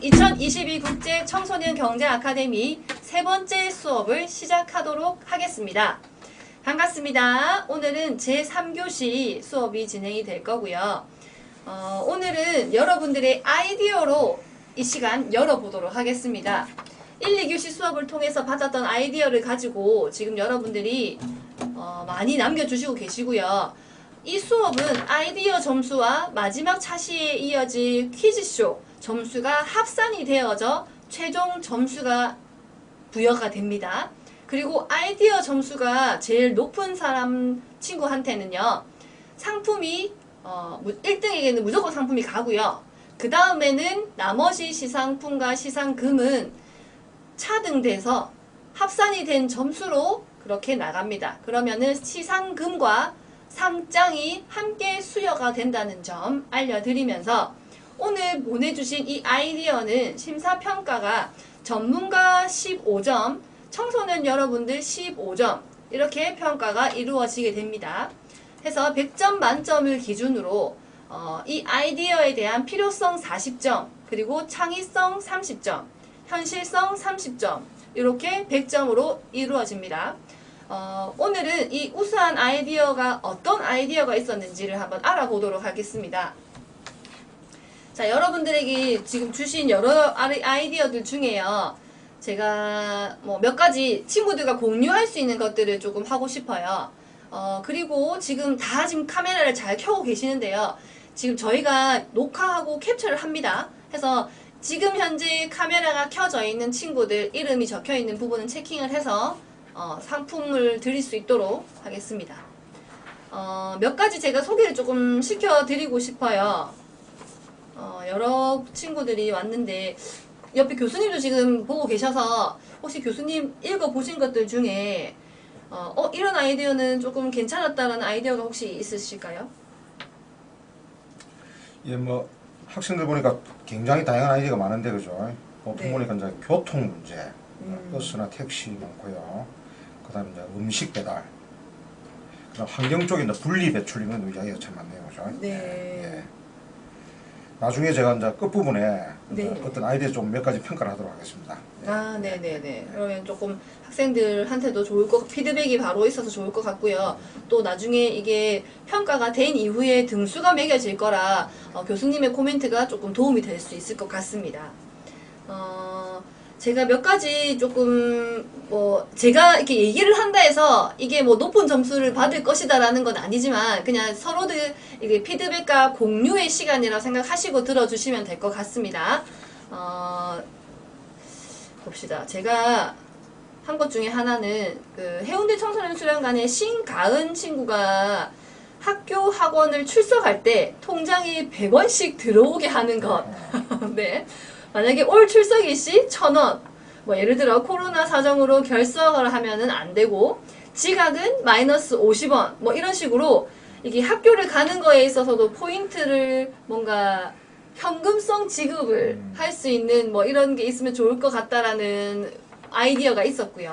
2022 국제 청소년 경제 아카데미 세 번째 수업을 시작하도록 하겠습니다. 반갑습니다. 오늘은 제3교시 수업이 진행이 될 거고요. 오늘은 여러분들의 아이디어로 이 시간 열어보도록 하겠습니다. 1, 2교시 수업을 통해서 받았던 아이디어를 가지고 지금 여러분들이 많이 남겨주시고 계시고요. 이 수업은 아이디어 점수와 마지막 차시에 이어질 퀴즈쇼 점수가 합산이 되어져 최종 점수가 부여가 됩니다. 그리고 아이디어 점수가 제일 높은 사람 친구한테는요, 상품이 1등에게는 무조건 상품이 가고요. 그 다음에는 나머지 시상품과 시상금은 차등돼서 합산이 된 점수로 그렇게 나갑니다. 그러면은 시상금과 상장이 함께 수여가 된다는 점 알려드리면서 오늘 보내주신 이 아이디어는 심사평가가 전문가 15점, 청소년 여러분들 15점 이렇게 평가가 이루어지게 됩니다. 해서 100점 만점을 기준으로 이 아이디어에 대한 필요성 40점, 그리고 창의성 30점, 현실성 30점 이렇게 100점으로 이루어집니다. 오늘은 이 우수한 아이디어가 어떤 아이디어가 있었는지를 한번 알아보도록 하겠습니다. 자, 여러분들에게 지금 주신 여러 아이디어들 중에요, 제가 몇 가지 친구들과 공유할 수 있는 것들을 조금 하고 싶어요. 그리고 지금 카메라를 잘 켜고 계시는데요. 지금 저희가 녹화하고 캡처를 합니다. 해서 지금 현재 카메라가 켜져 있는 친구들 이름이 적혀 있는 부분은 체킹을 해서 상품을 드릴 수 있도록 하겠습니다. 몇 가지 제가 소개를 조금 시켜드리고 싶어요. 여러 친구들이 왔는데 옆에 교수님도 지금 보고 계셔서 혹시 교수님 읽어보신 것들 중에 이런 아이디어는 조금 괜찮았다라는 아이디어가 혹시 있으실까요? 예, 학생들 보니까 굉장히 다양한 아이디어가 많은데, 그죠? 보통 네. 보니까 이제 교통 문제, 버스나 택시 많고요. 그 다음에 이제 음식 배달, 그 다음 환경 쪽에 이제 분리 배출 이런 이야기가 참 많네요, 그죠? 네. 예. 나중에 제가 이제 끝부분에 네. 어떤 아이디어 좀 몇 가지 평가를 하도록 하겠습니다. 네네네. 그러면 조금 학생들한테도 좋을 피드백이 바로 있어서 좋을 것 같고요. 또 나중에 이게 평가가 된 이후에 등수가 매겨질 거라 교수님의 코멘트가 조금 도움이 될 수 있을 것 같습니다. 제가 몇 가지 조금 제가 이렇게 얘기를 한다 해서 이게 높은 점수를 받을 것이다라는 건 아니지만 그냥 서로들 이게 피드백과 공유의 시간이라고 생각하시고 들어주시면 될 것 같습니다. 봅시다. 제가 한 것 중에 하나는 해운대 청소년 수련관의 신가은 친구가 학교 학원을 출석할 때 통장에 100원씩 들어오게 하는 것. 네. 만약에 올 출석일 시 1000원, 예를 들어 코로나 사정으로 결석을 하면은 안 되고, 지각은 마이너스 50원, 이런 식으로 이게 학교를 가는 거에 있어서도 포인트를 뭔가 현금성 지급을 할 수 있는 이런 게 있으면 좋을 것 같다라는 아이디어가 있었고요.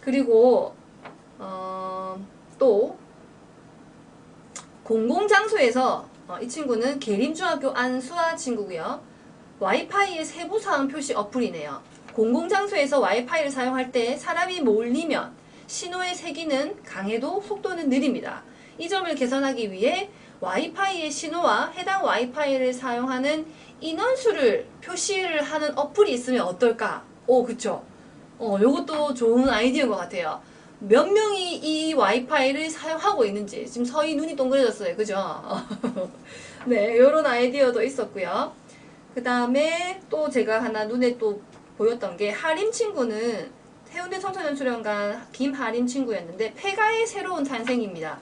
그리고 또 공공장소에서 이 친구는 계림중학교 안수아 친구고요. 와이파이의 세부사항 표시 어플이네요. 공공장소에서 와이파이를 사용할 때 사람이 몰리면 신호의 세기는 강해도 속도는 느립니다. 이 점을 개선하기 위해 와이파이의 신호와 해당 와이파이를 사용하는 인원수를 표시를 하는 어플이 있으면 어떨까? 그쵸? 요것도 좋은 아이디어인 것 같아요. 몇 명이 이 와이파이를 사용하고 있는지 지금 서희 눈이 동그래졌어요. 그죠? 네, 요런 아이디어도 있었고요. 그 다음에 또 제가 하나 눈에 또 보였던 게 하림 친구는 해운대 청소년 수련관 김하림 친구였는데 폐가의 새로운 탄생입니다.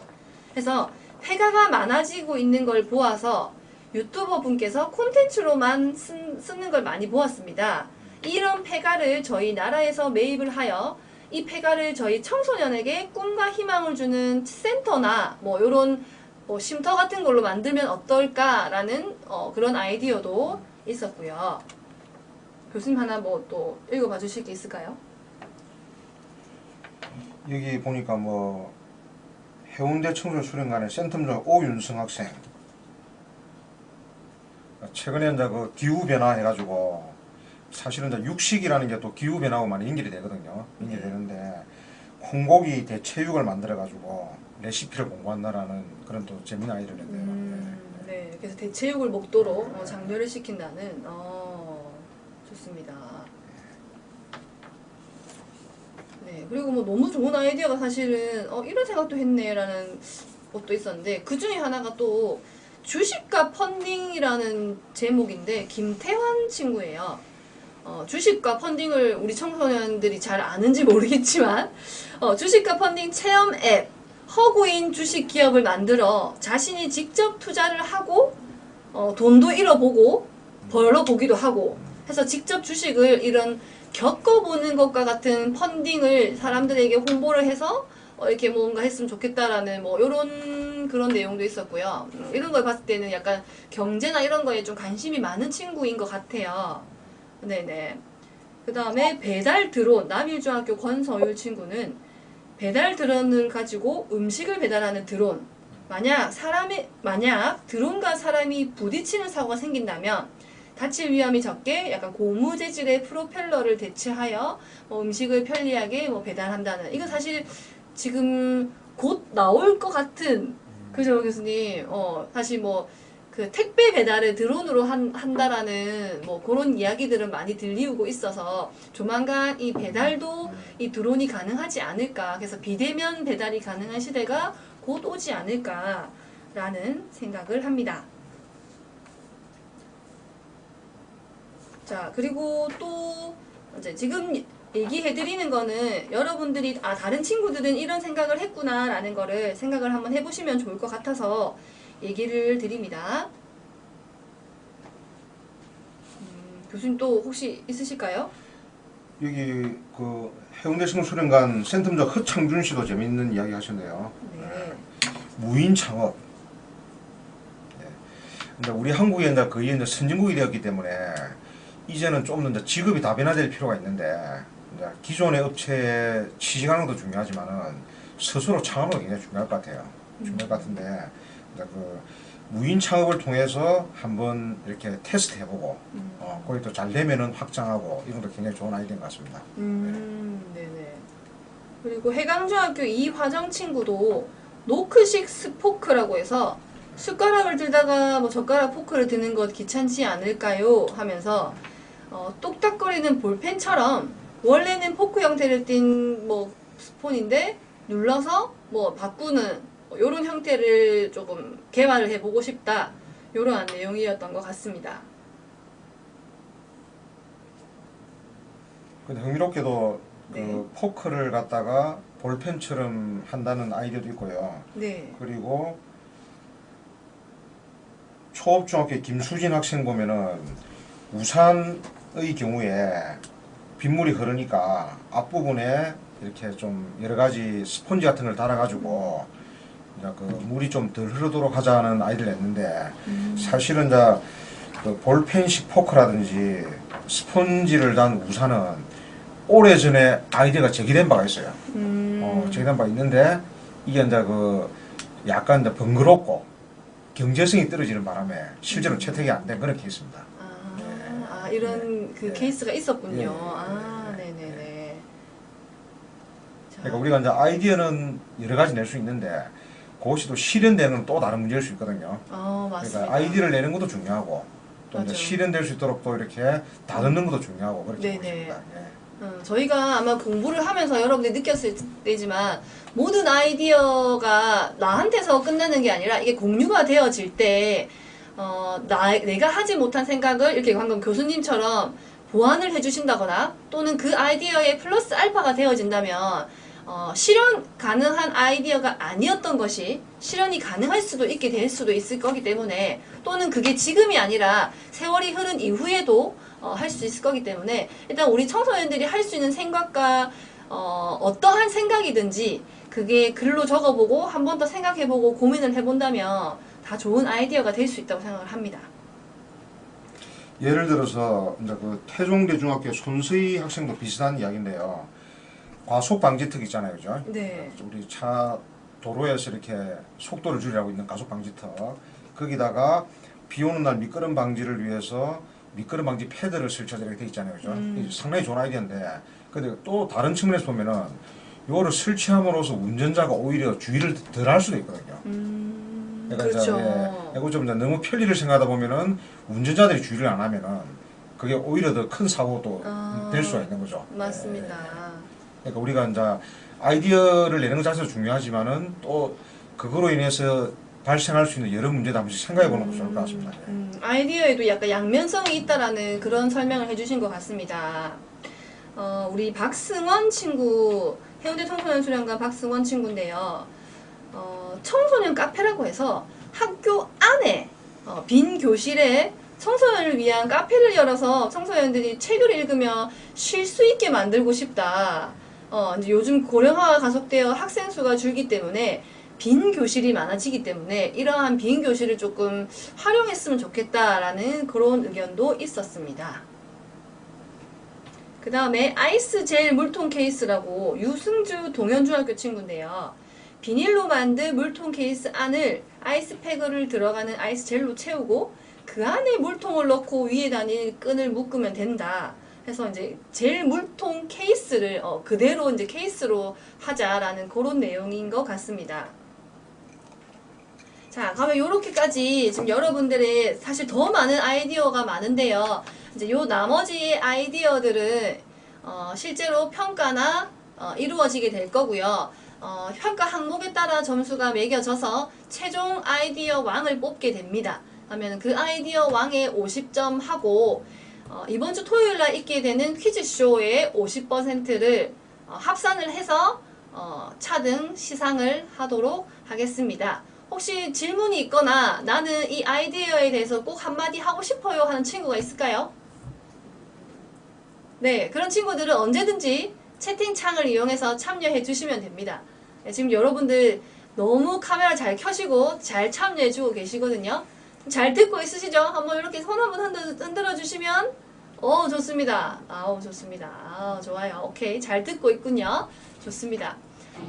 그래서 폐가가 많아지고 있는 걸 보아서 유튜버 분께서 콘텐츠로만 쓰는 걸 많이 보았습니다. 이런 폐가를 저희 나라에서 매입을 하여 이 폐가를 저희 청소년에게 꿈과 희망을 주는 센터나 요런 쉼터 같은 걸로 만들면 어떨까라는 그런 아이디어도 있었고요. 교수님 하나 또 읽어봐 주실 게 있을까요? 여기 보니까 해운대 청소년 수련관의 센텀장 오윤성 학생 최근에 이제 그 기후 변화 해가지고 사실은 이제 육식이라는 게 또 기후 변화하고 많이 연결이 되거든요. 연결이 되는데 콩고기 대체육을 만들어가지고 레시피를 공부한다라는 그런 또 재미난 아이디어를 냈네요. 네, 그래서 대체육을 목도로 장려를 시킨다는 좋습니다. 네, 그리고 뭐 너무 좋은 아이디어가 사실은 이런 생각도 했네라는 것도 있었는데 그 중에 하나가 또 주식과 펀딩이라는 제목인데 김태환 친구예요. 주식과 펀딩을 우리 청소년들이 잘 아는지 모르겠지만 주식과 펀딩 체험 앱 허구인 주식 기업을 만들어 자신이 직접 투자를 하고 돈도 잃어보고 벌어보기도 하고 해서 직접 주식을 이런 겪어보는 것과 같은 펀딩을 사람들에게 홍보를 해서 이렇게 뭔가 했으면 좋겠다라는 뭐 이런 그런 내용도 있었고요. 이런 걸 봤을 때는 약간 경제나 이런 거에 좀 관심이 많은 친구인 것 같아요. 네네. 그 다음에 배달 드론 남일중학교 권서율 친구는 배달 드론을 가지고 음식을 배달하는 드론. 만약 드론과 사람이 부딪히는 사고가 생긴다면 다칠 위험이 적게 약간 고무 재질의 프로펠러를 대체하여 음식을 편리하게 배달한다는. 이거 사실 지금 곧 나올 것 같은 그죠 교수님? 사실 그 택배 배달을 드론으로 한다라는 그런 이야기들은 많이 들리우고 있어서 조만간 이 배달도 이 드론이 가능하지 않을까. 그래서 비대면 배달이 가능한 시대가 곧 오지 않을까라는 생각을 합니다. 자, 그리고 또 이제 지금 얘기해드리는 거는 여러분들이 다른 친구들은 이런 생각을 했구나라는 거를 생각을 한번 해보시면 좋을 것 같아서 얘기를 드립니다. 교수님 또 혹시 있으실까요? 여기 그 해운대 성수련관 센텀장 허창준 씨도 재밌는 이야기 하셨네요. 네. 무인 창업. 네. 근데 우리 한국이 이제 거의 이제 선진국이 되었기 때문에 이제는 좀 더 이제 직업이 다변화될 필요가 있는데 이제 기존의 업체에 취직하는 것도 중요하지만은 스스로 창업은 굉장히 중요할 것 같아요. 중요할 것 같은데 이제 그 무인 창업을 통해서 한번 이렇게 테스트 해보고 거기 또 잘 되면은 확장하고 이런 것도 굉장히 좋은 아이디어인 것 같습니다. 네네. 그리고 해강중학교 이화정 친구도 노크식 스포크라고 해서 숟가락을 들다가 젓가락 포크를 드는 것 귀찮지 않을까요? 하면서 똑딱거리는 볼펜처럼 원래는 포크 형태를 띈 스폰인데 눌러서 바꾸는 이런 형태를 조금 개발을 해보고 싶다. 이러한 내용이었던 것 같습니다. 근데 흥미롭게도 네. 그 포크를 갖다가 볼펜처럼 한다는 아이디어도 있고요. 네. 그리고 초업중학교 김수진 학생 보면은 우산의 경우에 빗물이 흐르니까 앞부분에 이렇게 좀 여러 가지 스펀지 같은 걸 달아가지고 이제 그 물이 좀 덜 흐르도록 하자는 아이디어를 냈는데 사실은 이제 그 볼펜식 포크라든지 스펀지를 단 우산은 오래전에 아이디어가 제기된 바가 있어요. 제기된 바가 있는데 이게 이제 그 약간 이제 번거롭고 경제성이 떨어지는 바람에 실제로 채택이 안 된 그런 케이스입니다. 이런 그 케이스가 있었군요. 네. 네네네. 그러니까 우리가 이제 아이디어는 여러 가지 낼 수 있는데 그것이 또 실현되는 건 또 다른 문제일 수 있거든요. 맞습니다. 그러니까 아이디어를 내는 것도 중요하고 또 이제 실현될 수 있도록 또 이렇게 다듬는 것도 중요하고 그렇게 보고 싶습니다. 저희가 아마 공부를 하면서 여러분들이 느꼈을 때지만 모든 아이디어가 나한테서 끝나는 게 아니라 이게 공유가 되어질 때 내가 하지 못한 생각을 이렇게 방금 교수님처럼 보완을 해주신다거나 또는 그 아이디어에 플러스 알파가 되어진다면 실현 가능한 아이디어가 아니었던 것이 실현이 가능할 수도 있게 될 수도 있을 거기 때문에 또는 그게 지금이 아니라 세월이 흐른 이후에도 할 수 있을 거기 때문에 일단 우리 청소년들이 할 수 있는 생각과 어떠한 생각이든지 그게 글로 적어보고 한 번 더 생각해보고 고민을 해본다면 다 좋은 아이디어가 될 수 있다고 생각을 합니다. 예를 들어서 이제 그 태종대중학교 손수희 학생도 비슷한 이야기인데요. 과속 방지턱 있잖아요, 그죠? 네. 우리 차 도로에서 이렇게 속도를 줄이라고 있는 과속 방지턱 거기다가 비 오는 날 미끄럼 방지를 위해서 미끄럼 방지 패드를 설치하자 이렇게 돼 있잖아요. 그죠? 이게 상당히 좋은 아이디어인데, 근데 또 다른 측면에서 보면은 이거를 설치함으로써 운전자가 오히려 주의를 덜 할 수도 있거든요. 그러니까 그렇죠. 이거 좀 이제 너무 편리를 생각하다 보면은 운전자들이 주의를 안 하면은 그게 오히려 더 큰 사고도 될 수가 있는 거죠. 맞습니다. 그러니까 우리가 이제 아이디어를 내는 것 자체도 중요하지만은 또 그거로 인해서 발생할 수 있는 여러 문제도 한 번씩 생각해 보는 것도 좋을 것 같습니다. 아이디어에도 약간 양면성이 있다라는 그런 설명을 해주신 것 같습니다. 우리 박승원 친구, 해운대 청소년 수련관 박승원 친구인데요. 청소년 카페라고 해서 학교 안에 빈 교실에 청소년을 위한 카페를 열어서 청소년들이 책을 읽으며 쉴 수 있게 만들고 싶다. 이제 요즘 고령화가 가속되어 학생 수가 줄기 때문에 빈 교실이 많아지기 때문에 이러한 빈 교실을 조금 활용했으면 좋겠다라는 그런 의견도 있었습니다. 그 다음에 아이스 젤 물통 케이스라고 유승주 동현중학교 친구인데요. 비닐로 만든 물통 케이스 안을 아이스팩을 들어가는 아이스 젤로 채우고 그 안에 물통을 넣고 위에 다니는 끈을 묶으면 된다. 해서 이제 젤 물통 케이스를 그대로 이제 케이스로 하자라는 그런 내용인 것 같습니다. 자, 그러면 요렇게까지 지금 여러분들의 사실 더 많은 아이디어가 많은데요. 이제 요 나머지 아이디어들은 실제로 평가나 이루어지게 될 거고요. 평가 항목에 따라 점수가 매겨져서 최종 아이디어 왕을 뽑게 됩니다. 하면 그 아이디어 왕에 50점 하고 이번 주 토요일 날 있게 되는 퀴즈쇼의 50%를 합산을 해서 차등 시상을 하도록 하겠습니다. 혹시 질문이 있거나 나는 이 아이디어에 대해서 꼭 한마디 하고 싶어요 하는 친구가 있을까요? 네, 그런 친구들은 언제든지 채팅창을 이용해서 참여해 주시면 됩니다. 네, 지금 여러분들 너무 카메라 잘 켜시고 잘 참여해 주고 계시거든요. 잘 듣고 있으시죠? 한번 이렇게 손 한번 흔들어 주시면 좋습니다. 좋습니다. 좋아요. 오케이. 잘 듣고 있군요. 좋습니다.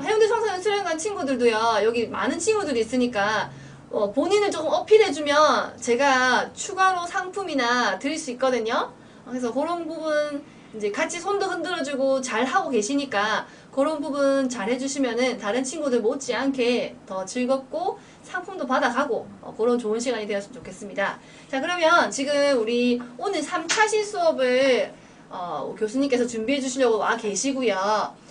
해운대 청소년 수련관 친구들도요, 여기 많은 친구들이 있으니까, 본인을 조금 어필해주면 제가 추가로 상품이나 드릴 수 있거든요. 그래서 그런 부분, 이제 같이 손도 흔들어주고 잘 하고 계시니까, 그런 부분 잘 해주시면은 다른 친구들 못지않게 더 즐겁고 상품도 받아가고, 그런 좋은 시간이 되었으면 좋겠습니다. 자, 그러면 지금 우리 오늘 3차시 수업을, 교수님께서 준비해 주시려고 와 계시고요.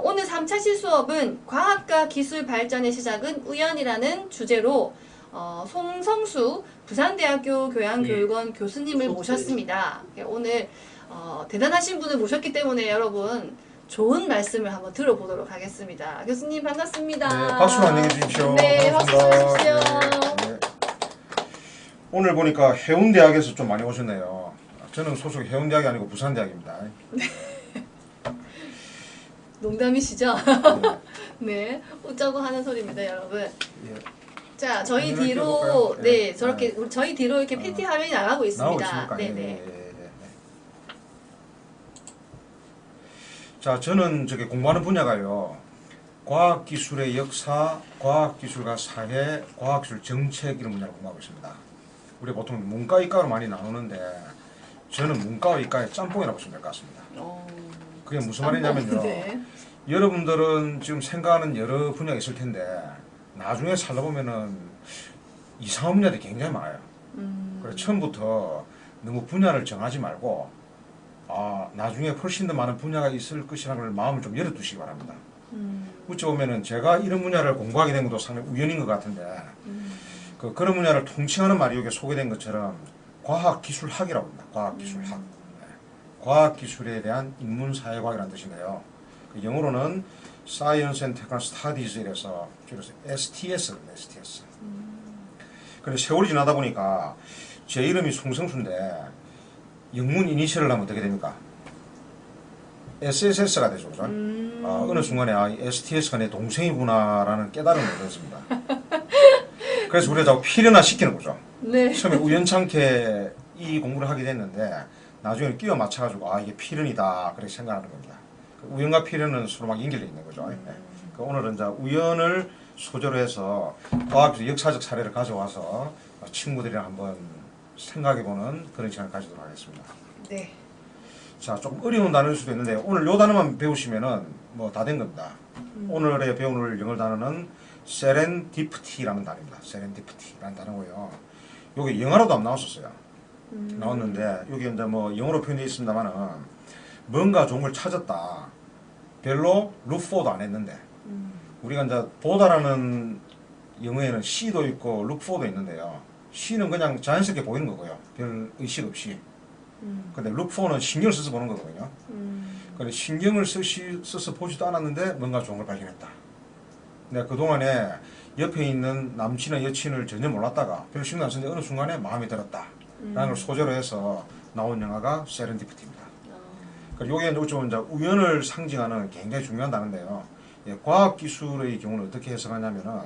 오늘 3차 실수업은 과학과 기술 발전의 시작은 우연이라는 주제로 송성수 부산대학교 교양교육원 교수님을 모셨습니다. 오늘 대단하신 분을 모셨기 때문에 여러분 좋은 말씀을 한번 들어보도록 하겠습니다. 교수님 반갑습니다. 네, 박수로 안녕해 주십시오. 네, 박수 주십시오. 네. 오늘 보니까 해운대학에서 좀 많이 오셨네요. 저는 소속이 해운대학이 아니고 부산대학입니다. 농담이시죠? 네, 웃자고 하는 소리입니다, 여러분. 예. 자, 저희 화면을 뒤로 띄워볼까요? 네, 예. 저렇게 저희 뒤로 이렇게 PT 화면이 나가고 있습니다. 나오고 있습니까? 네, 예, 네. 예, 예. 자, 저는 저기 공부하는 분야가요. 과학기술의 역사, 과학기술과 사회, 과학기술 정책 이런 분야를 공부하고 있습니다. 우리 보통 문과, 이과로 많이 나누는데 저는 문과와 이과의 짬뽕이라고 보시면 될 것 같습니다. 그게 무슨 말이냐면요. 네. 여러분들은 지금 생각하는 여러 분야가 있을 텐데 나중에 살다 보면은 이상한 분야들이 굉장히 많아요. 그래서 처음부터 너무 분야를 정하지 말고 나중에 훨씬 더 많은 분야가 있을 것이라는 걸 마음을 좀 열어두시기 바랍니다. 어찌 보면은 제가 이런 분야를 공부하게 된 것도 상당히 우연인 것 같은데 그런 분야를 통칭하는 말이 여기 소개된 것처럼 과학기술학이라고 합니다. 과학기술학. 과학기술에 대한 인문사회과학이라는 뜻인데요. 영어로는 Science and Technical Studies 이래서 줄여서 STS거든요. STS. 그런데 세월이 지나다 보니까 제 이름이 송성수인데 영문 이니셜을 하면 어떻게 됩니까? SSS가 되죠. 그죠? 어느 순간에 STS가 내 동생이구나라는 깨달음을 얻었습니다. 그래서 우리가 자꾸 필연화 시키는 거죠. 네. 처음에 우연찮게 이 공부를 하게 됐는데 나중에 끼워 맞춰가지고 이게 필연이다 그렇게 생각하는 겁니다. 우연과 필연은 서로 막 연결되어 있는 거죠. 오늘은 이제 우연을 소재로 해서 과학적 역사적 사례를 가져와서 친구들이랑 한번 생각해보는 그런 시간을 가지도록 하겠습니다. 네. 자, 조금 어려운 단어일 수도 있는데 오늘 요 단어만 배우시면은 뭐 다 된 겁니다. 오늘의 배우는 영어 단어는 serendipity라는 단어입니다. serendipity라는 단어고요. 요게 영어로도 안 나왔었어요. 나왔는데 여기 이제 뭐 영어로 표현되어 있습니다만은 뭔가 좋은 걸 찾았다. 별로 look for도 안 했는데 우리가 이제 보다라는 영어에는 see도 있고 look for도 있는데요. see는 그냥 자연스럽게 보이는 거고요. 별 의식 없이. 근데 look for는 신경을 써서 보는 거거든요. 근데 신경을 써서 보지도 않았는데 뭔가 좋은 걸 발견했다. 내가 그동안에 옆에 있는 남친이나 여친을 전혀 몰랐다가 별 신경 안 썼는데 어느 순간에 마음에 들었다. 라는 걸 소재로 해서 나온 영화가 세렌디피티입니다. 그러니까 요게 좀 이제 우연을 상징하는 굉장히 중요한 단어인데요. 예, 과학기술의 경우는 어떻게 해석하냐면은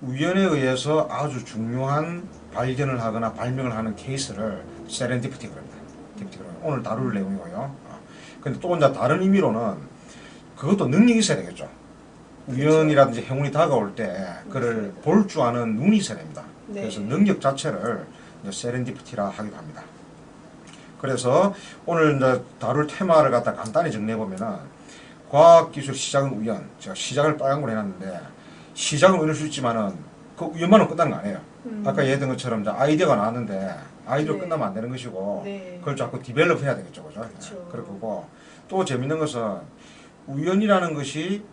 우연에 의해서 아주 중요한 발견을 하거나 발명을 하는 케이스를 세렌디피티라고 합니다. 오늘 다룰 내용이고요. 근데 또 이제 다른 의미로는 그것도 능력이 있어야 되겠죠. 우연이라든지 행운이 다가올 때 그를 볼 줄 아는 눈이 있어야 됩니다. 네. 그래서 능력 자체를 이제 세렌디피티라 하기도 합니다. 그래서 오늘 이제 다룰 테마를 갖다 간단히 정리해 보면은 과학기술 시작은 우연. 제가 시작을 빨간걸 해놨는데 시작은 우연일 수 있지만은 그 우연만은 끝나는 거 아니에요. 아까 얘기했던 것처럼 이제 아이디어가 나왔는데 아이디어 네. 끝나면 안 되는 것이고 네. 그걸 자꾸 디벨롭 해야 되겠죠, 그죠? 그쵸. 그럴 거고 또 재밌는 것은 우연이라는 것이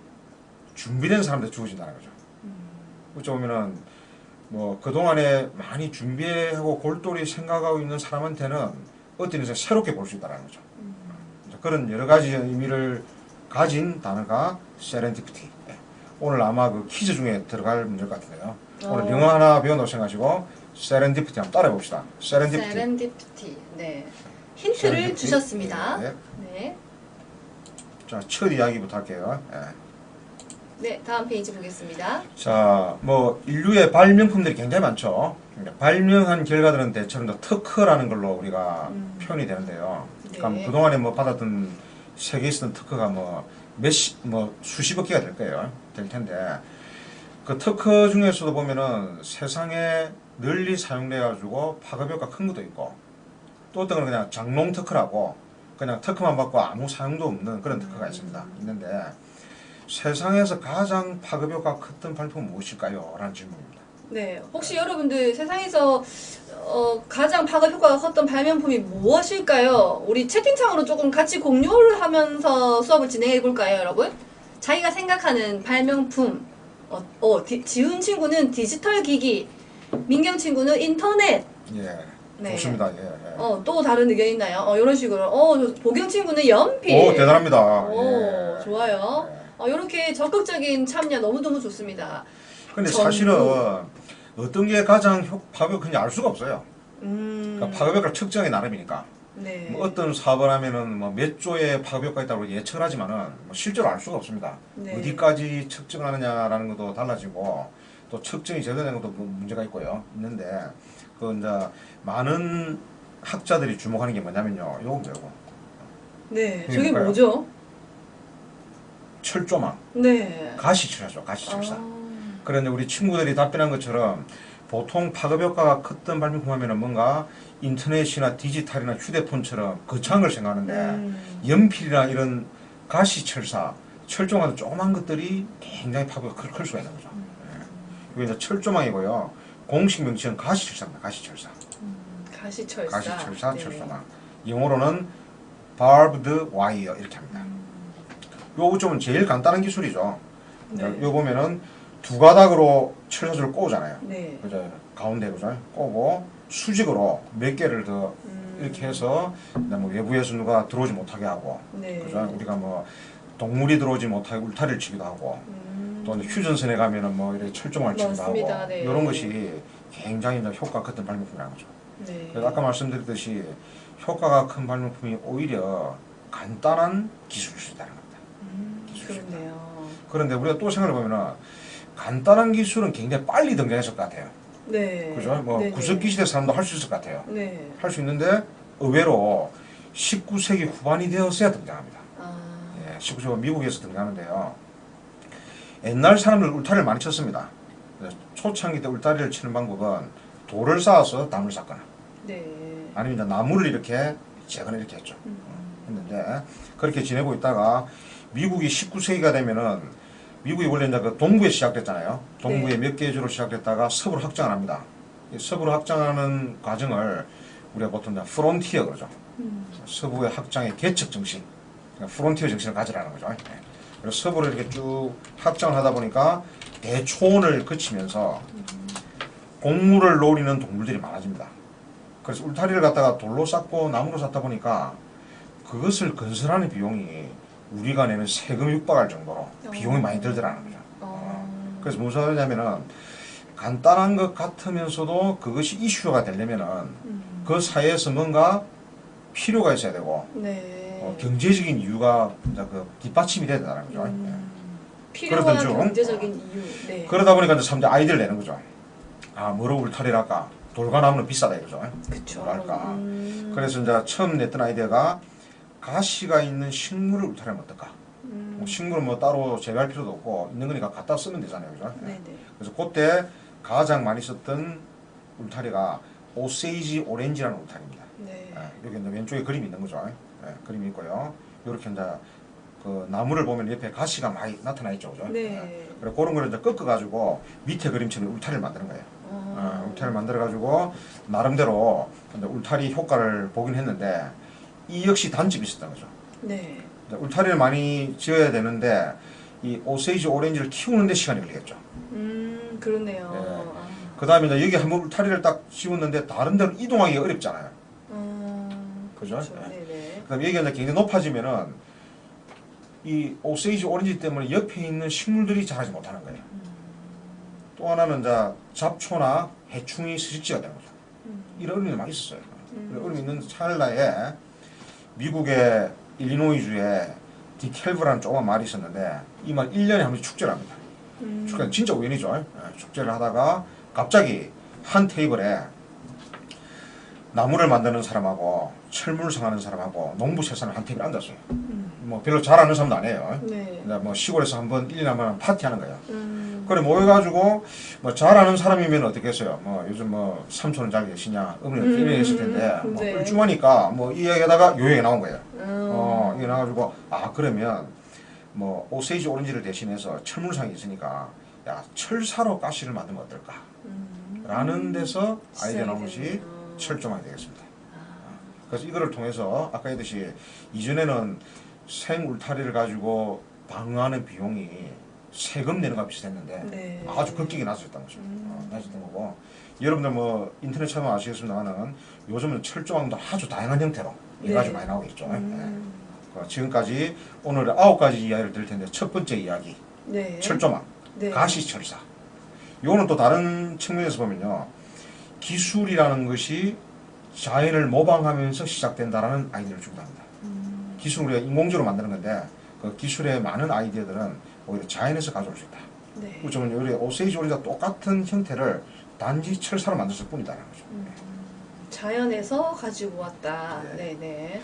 준비된 사람한테 주어진다는 거죠. 어찌 보면은 뭐 그동안에 많이 준비하고 골똘히 생각하고 있는 사람한테는 어떤 일에서 새롭게 볼 수 있다는 거죠. 그런 여러 가지 의미를 가진 단어가 세렌디피티. 오늘 아마 그 퀴즈 중에 들어갈 문제일 것 같은데요. 오늘 영어 하나 배워놓고 생각하시고 세렌디피티 한번 따라해 봅시다. 세렌디피티. 세렌디피티. 네. 힌트를 세렌디피티. 주셨습니다. 네. 네. 자, 첫 이야기부터 할게요. 예. 네, 다음 페이지 보겠습니다. 자, 뭐 인류의 발명품들이 굉장히 많죠. 발명한 결과들은 대체로 이제 특허라는 걸로 우리가 표현이 되는데요. 네. 그러니까 그동안에 뭐 받았던 세계에 있었던 특허가 뭐 수십억 개가 될 거예요. 될 텐데 그 특허 중에서도 보면은 세상에 널리 사용돼 가지고 파급 효과 큰 것도 있고 또 어떤 건 그냥 장롱 특허라고 그냥 특허만 받고 아무 사용도 없는 그런 특허가 있는데 세상에서 가장 파급 효과가 컸던 발품은 무엇일까요? 라는 질문입니다. 네, 혹시 여러분들 세상에서 가장 파급 효과가 컸던 발명품이 무엇일까요? 우리 채팅창으로 조금 같이 공유를 하면서 수업을 진행해 볼까요, 여러분? 자기가 생각하는 발명품, 지훈 친구는 디지털 기기, 민경 친구는 인터넷. 예, 네. 좋습니다. 예, 예. 또 다른 의견 있나요? 이런 식으로. 보경 친구는 연필. 오, 대단합니다. 오, 예. 좋아요. 이렇게 적극적인 참여 너무너무 좋습니다. 근데 전부. 사실은 어떤 게 가장 파급 효과인지 알 수가 없어요. 그러니까 파급 효과를 측정이 나름이니까. 네. 뭐 어떤 사업을 하면은 뭐 몇 조의 파급 효과가 있다고 예측을 하지만은 뭐 실제로 알 수가 없습니다. 네. 어디까지 측정하느냐라는 것도 달라지고 또 측정이 제대로 된 것도 문제가 있는데 그 이제 많은 학자들이 주목하는 게 뭐냐면요. 요겁니다, 요거. 네, 그게 저게 뭘까요? 뭐죠? 철조망. 네. 가시철사죠, 가시철사. 아, 그런데 우리 친구들이 답변한 것처럼 보통 파급 효과가 컸던 발명품 하면은 뭔가 인터넷이나 디지털이나 휴대폰처럼 거창한 걸 생각하는데 연필이나 이런 가시철사, 철조망 조그만 것들이 굉장히 파급이 클 수가 있는 거죠. 이게 이제 철조망이고요. 공식 명칭은 가시철사입니다. 가시철사. 가시철사. 가시철사, 네. 철조망. 영어로는 barbed wire 이렇게 합니다. 요 점은 제일 간단한 기술이죠. 네. 요 보면은 두 가닥으로 철사줄을 꼬잖아요. 네. 그죠? 가운데 그죠? 꼬고 수직으로 몇 개를 더 이렇게 해서 뭐 외부에서 누가 들어오지 못하게 하고, 네. 그죠? 우리가 뭐 동물이 들어오지 못하게 울타리를 치기도 하고, 또 이제 휴전선에 가면은 뭐 이렇게 철조망을 치기도 맞습니다. 하고, 네. 이런 것이 굉장히 이제 효과 컸던 발명품이라는 거죠. 네. 그래서 아까 말씀드렸듯이 효과가 큰 발명품이 오히려 간단한 기술일 수 있다는 겁니다. 그렇네요. 그런데 우리가 또 생각해 보면은 간단한 기술은 굉장히 빨리 등장했을 것 같아요. 네. 그죠? 뭐 네네. 구석기 시대 사람도 할 수 있을 것 같아요. 네. 할 수 있는데 의외로 19세기 후반이 되었어야 등장합니다. 아, 예, 19세기 미국에서 등장하는데요. 옛날 사람들 울타리를 많이 쳤습니다. 초창기 때 울타리를 치는 방법은 돌을 쌓아서 담을 쌓거나 네. 아니면 이제 나무를 이렇게 재거나 이렇게 했죠. 했는데 그렇게 지내고 있다가 미국이 19세기가 되면은 미국이 원래 이제 그 동부에 시작됐잖아요. 동부에 몇 개 주로 시작됐다가 서부로 확장을 합니다. 이 서부로 확장하는 과정을 우리가 보통 이제 프론티어 그러죠. 서부의 확장의 개척 정신, 그러니까 프론티어 정신을 가지라는 거죠. 네. 그래서 서부로 이렇게 쭉 확장을 하다 보니까 대초원을 거치면서 곡물을 노리는 동물들이 많아집니다. 그래서 울타리를 갖다가 돌로 쌓고 나무로 쌓다 보니까 그것을 건설하는 비용이 우리가 내는 세금에 육박할 정도로 비용이 많이 들더라는 거죠. 그래서 무슨 말이냐면은 간단한 것 같으면서도 그것이 이슈가 되려면은 그 사회에서 뭔가 필요가 있어야 되고 네. 경제적인 이유가 이제 그 뒷받침이 돼야 된다는 거죠. 필요한 그러던 중 경제적인 이유. 네. 그러다 보니까 이제 사람들이 아이디어를 내는 거죠. 아, 뭐로 울타리를 할까? 돌과 나무는 비싸다 이거죠. 그쵸. 뭐랄까. 그래서 이제 처음 냈던 아이디어가 가시가 있는 식물을 울타리하면 어떨까? 뭐 식물은 뭐 따로 재배할 필요도 없고 있는 거니까 갖다 쓰면 되잖아요. 그죠? 네네. 그래서 그때 가장 많이 썼던 울타리가 오세이지 오렌지라는 울타리입니다. 네. 여기 이제 왼쪽에 그림이 있는 거죠. 그림이 있고요. 이렇게 이제 그 나무를 보면 옆에 가시가 많이 나타나 있죠. 그죠? 네. 그래서 그런 걸 이제 꺾어가지고 밑에 그림처럼 울타리를 만드는 거예요. 울타리를 만들어가지고 나름대로 이제 울타리 효과를 보긴 했는데 이 역시 단점이 있었던 거죠. 네. 울타리를 많이 지어야 되는데 이 오세이지 오렌지를 키우는데 시간이 걸리겠죠. 그렇네요. 네. 그 다음에 이제 여기 한번 울타리를 딱 지웠는데 다른 데로 이동하기가 어렵잖아요. 그죠? 그렇죠. 네네. 그 다음에 여기가 이제 굉장히 높아지면은 이 오세이지 오렌지 때문에 옆에 있는 식물들이 자라지 못하는 거예요. 또 하나는 이제 잡초나 해충이 서식지가 되는 거죠. 이런 어려움이 많이 있었어요. 어려움이 있는 찰나에 미국의 일리노이주에 디켈브라는 조그만 말이 있었는데 이 말 1년에 한 번씩 축제를 합니다. 축제는 진짜 우연이죠. 축제를 하다가 갑자기 한 테이블에 나무를 만드는 사람하고 철물 상하는 사람하고 농부 세사는 한 테이블에 앉았어요. 뭐 별로 잘하는 사람도 아니에요. 네. 뭐 시골에서 한번 1년에 한 번 파티하는 거예요. 그래 모여가지고 뭐 잘하는 사람이면 어떻겠어요. 뭐 요즘 뭐 삼촌은 잘 계시냐 어머니가 끼리 있을 텐데 뭐 네. 뻘쭘하니까 뭐 이 얘기하다가 요 얘기 나온 거예요. 이게 나와가지고 아 그러면 뭐 오세이지 오렌지를 대신해서 철물상이 있으니까 야 철사로 가시를 만들면 어떨까? 라는 데서 아이디어 나온 것이 철조망이 되겠습니다. 그래서 이거를 통해서 아까 했듯이 이전에는 생 울타리를 가지고 방어하는 비용이 세금 내는 거와 비슷했는데 네. 아주 급격히 낮아졌던 거죠. 낮아졌던 거고 여러분들 뭐 인터넷 찾으면 아시겠습니다만은 요즘은 철조망도 아주 다양한 형태로 여러 가지 많이 나오고 있죠. 지금까지 오늘 9가지 이야기를 드릴 텐데 첫 번째 이야기 네. 철조망, 네. 가시철사. 요거는 또 다른 측면에서 보면요 기술이라는 것이 자연을 모방하면서 시작된다라는 아이디어를 주기도 합니다. 기술은 우리가 인공적으로 만드는 건데 그 기술의 많은 아이디어들은 오히려 자연에서 가져올 수 있다. 네. 그렇죠. 우리 오세이지 오렌지와 똑같은 형태를 단지 철사로 만들었을 뿐이다라는 거죠. 자연에서 가지고 왔다. 네. 네네.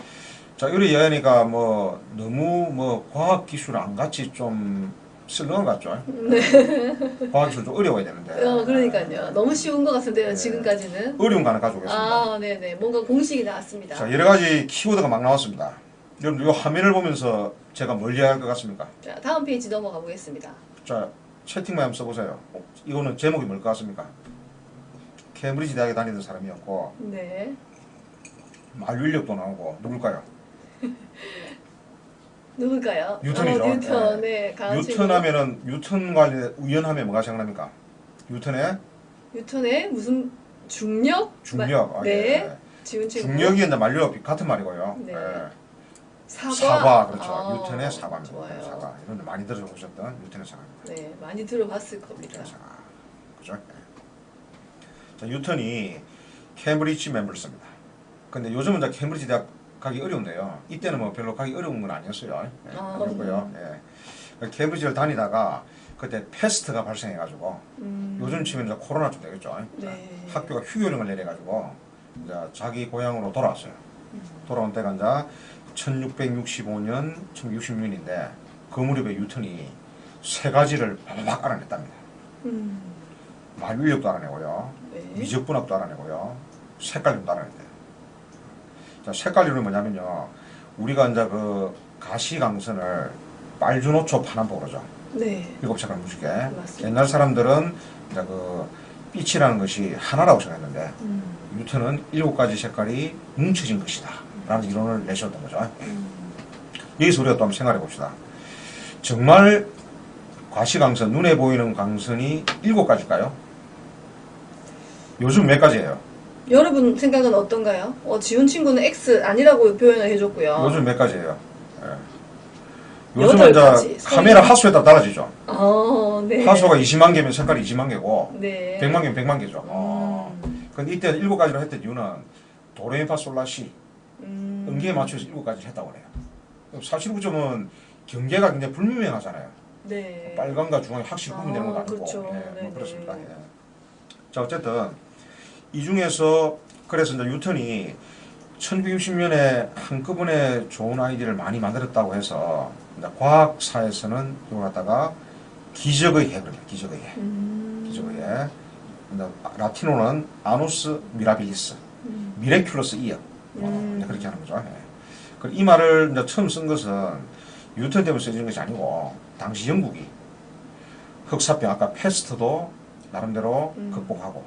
자, 이렇게 이야기하니까 뭐 너무 뭐 과학 기술 안 같이 좀 쓸렁한 것 같죠? 네. 과학 기술 좀 어려워야 되는데. 그러니까요. 너무 쉬운 것 같은데요. 네. 지금까지는. 어려운 거 하나 가져오겠습니다. 네네. 뭔가 공식이 나왔습니다. 자, 여러 가지 키워드가 막 나왔습니다. 여러분, 이 화면을 보면서 제가 뭘 이야기할 것 같습니까? 자, 다음 페이지 넘어가 보겠습니다. 자, 채팅만 한번 써보세요. 이거는 제목이 뭘 것 같습니까? 케임브리지 대학에 다니던 사람이었고, 네. 만류인력도 나오고, 누굴까요? 누굴까요? 뉴턴이죠. 뉴턴. 네. 강한 뉴턴 친구. 하면은, 뉴턴 관련 우연하면 뭐가 생각납니까? 뉴턴의 뉴턴의 무슨 중력? 중력. 네. 예. 지운 친구. 중력이 이제 만류와 같은 말이고요. 네. 예. 사과. 그렇죠. 뉴턴의 사과입니다. 좋아요. 사과. 이런 데 많이 들어보셨던 뉴턴의 사과입니다. 네, 많이 들어봤을 겁니다. 뉴턴의 사과. 그죠? 예. 자, 뉴턴이 케임브리지 멤버였습니다. 근데 요즘은 이제 케임브리지 대학 가기 어려운데요. 이때는 뭐 별로 가기 어려운 건 아니었어요. 예. 어렵고요. 예. 케임브리지를 다니다가 그때 패스트가 발생해가지고 요즘 치면 이제 코로나 좀 되겠죠. 네. 학교가 휴교령을 내려가지고 이제 자기 고향으로 돌아왔어요. 돌아온 때가 이제 1665년, 1666년인데 그 무렵에 뉴턴이 세 가지를 바바박 알아냈답니다. 만류력도 알아내고요. 네. 미적분학도 알아내고요. 색깔림도 알아내요. 자, 색깔림은 뭐냐면요. 우리가 이제 그 가시광선을 빨주노초 파남보 그러죠. 네. 7색깔 무지개. 맞습니다. 옛날 사람들은 이제 그 빛이라는 것이 하나라고 생각했는데 뉴턴은 7가지 색깔이 뭉쳐진 것이다. 라는 이론을 내셨던 거죠. 여기서 우리가 또 한번 생각해 봅시다. 정말 과시광선, 눈에 보이는 광선이 7가지일까요? 요즘 몇 가지예요? 여러분 생각은 어떤가요? 지훈 친구는 X 아니라고 표현을 해줬고요. 요즘 몇 가지예요? 예. 요즘은 8가지. 이제 카메라 하수에 따라 달라지죠. 네. 하수가 20만 개면 색깔이 20만 개고, 네. 100만 개면 100만 개죠. 근데 이때 7가지로 했던 이유는 도레미파솔라시 음계에 맞춰서 7가지를 했다고 그래요. 사실 그 점은 경계가 굉장히 불분명하잖아요. 네. 빨간과 중앙이 확실히 구분되는 건 아니고. 그렇죠. 예, 네네. 그렇습니다. 예. 자, 어쨌든 이 중에서 그래서 이제 뉴턴이 1960년에 한꺼번에 좋은 아이디어를 많이 만들었다고 해서 이제 과학사에서는 이걸 갖다가 기적의 해 그럽니다. 기적의 해. 기적의 해. 이제 라틴어는 아누스 미라빌리스. 미레큘러스 이어. 이제 그렇게 하는 거죠. 예. 이 말을 이제 처음 쓴 것은 뉴턴 때문에 써진 것이 아니고 당시 영국이 흑사병 아까 패스트도 나름대로 극복하고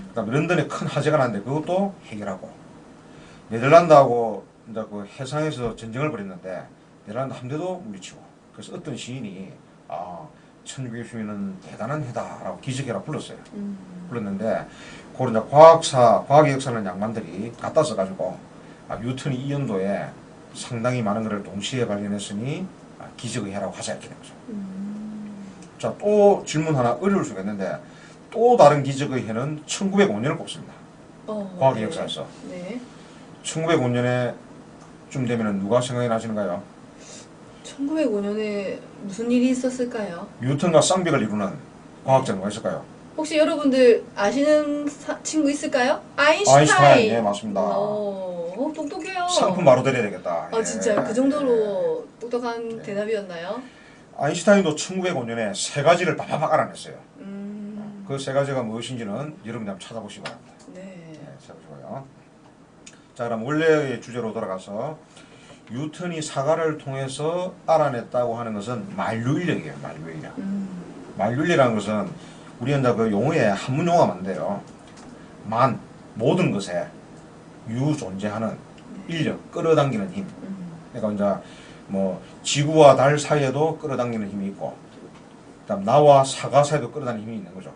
그다음에 런던에 큰 화재가 났는데 그것도 해결하고 네덜란드하고 이제 그 해상에서 전쟁을 벌였는데 네덜란드 함대도 물리치고 그래서 어떤 시인이 1960년은 대단한 해다라고 기적해라 불렀어요. 불렀는데 그런 이제 과학의 역사는 양반들이 갖다 써가지고 뉴턴이 이 연도에 상당히 많은 것을 동시에 발견했으니 기적의 해라고 하자 이렇게 된 거죠. 자, 또 질문 하나 어려울 수가 있는데 또 다른 기적의 해는 1905년을 꼽습니다. 과학의 네. 역사에서. 네. 1905년에 쯤 되면 누가 생각이 나시는가요? 1905년에 무슨 일이 있었을까요? 뉴턴과 쌍벽을 이루는 과학자는 누가 있을까요? 혹시 여러분들 아시는 친구 있을까요? 아인슈타인, 예, 맞습니다. 똑똑해요. 상품 바로 드려야 되겠다. 예. 진짜요? 그 정도로 똑똑한 네. 대답이었나요? 아인슈타인도 1905년에 3가지를 바바박 알아냈어요. 그 3가지가 무엇인지는 여러분이 한번 찾아보시기 바랍니다. 네. 네, 찾아보시고요. 자, 그럼 원래의 주제로 돌아가서 뉴턴이 사과를 통해서 알아냈다고 하는 것은 만류인력이에요. 만류인력. 만류인력이라는 것은 우리 이제 그 용어에 한문 용어가 많은데요. 모든 것에 존재하는 인력, 끌어당기는 힘. 그러니까 이제 뭐 지구와 달 사이에도 끌어당기는 힘이 있고, 그다음 나와 사과 사이에도 끌어당기는 힘이 있는 거죠.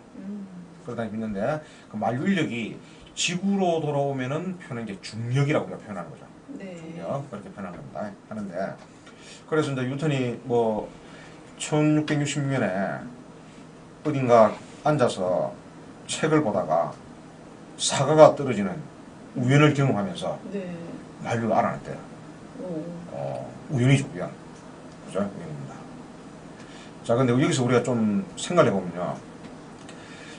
끌어당기는 힘이 있는데 그 만류인력이 지구로 돌아오면은 표현한 게 중력이라고 우리가 표현하는 거죠. 네. 중력 그렇게 표현하는 겁니다. 하는데 그래서 이제 뉴턴이 뭐 1660년에 어딘가 앉아서 책을 보다가 사과가 떨어지는 우연을 경험하면서 네. 만류를 알아냈대요. 우연이죠, 우연. 그죠? 우연입니다. 자, 근데 여기서 우리가 좀 생각해 보면요.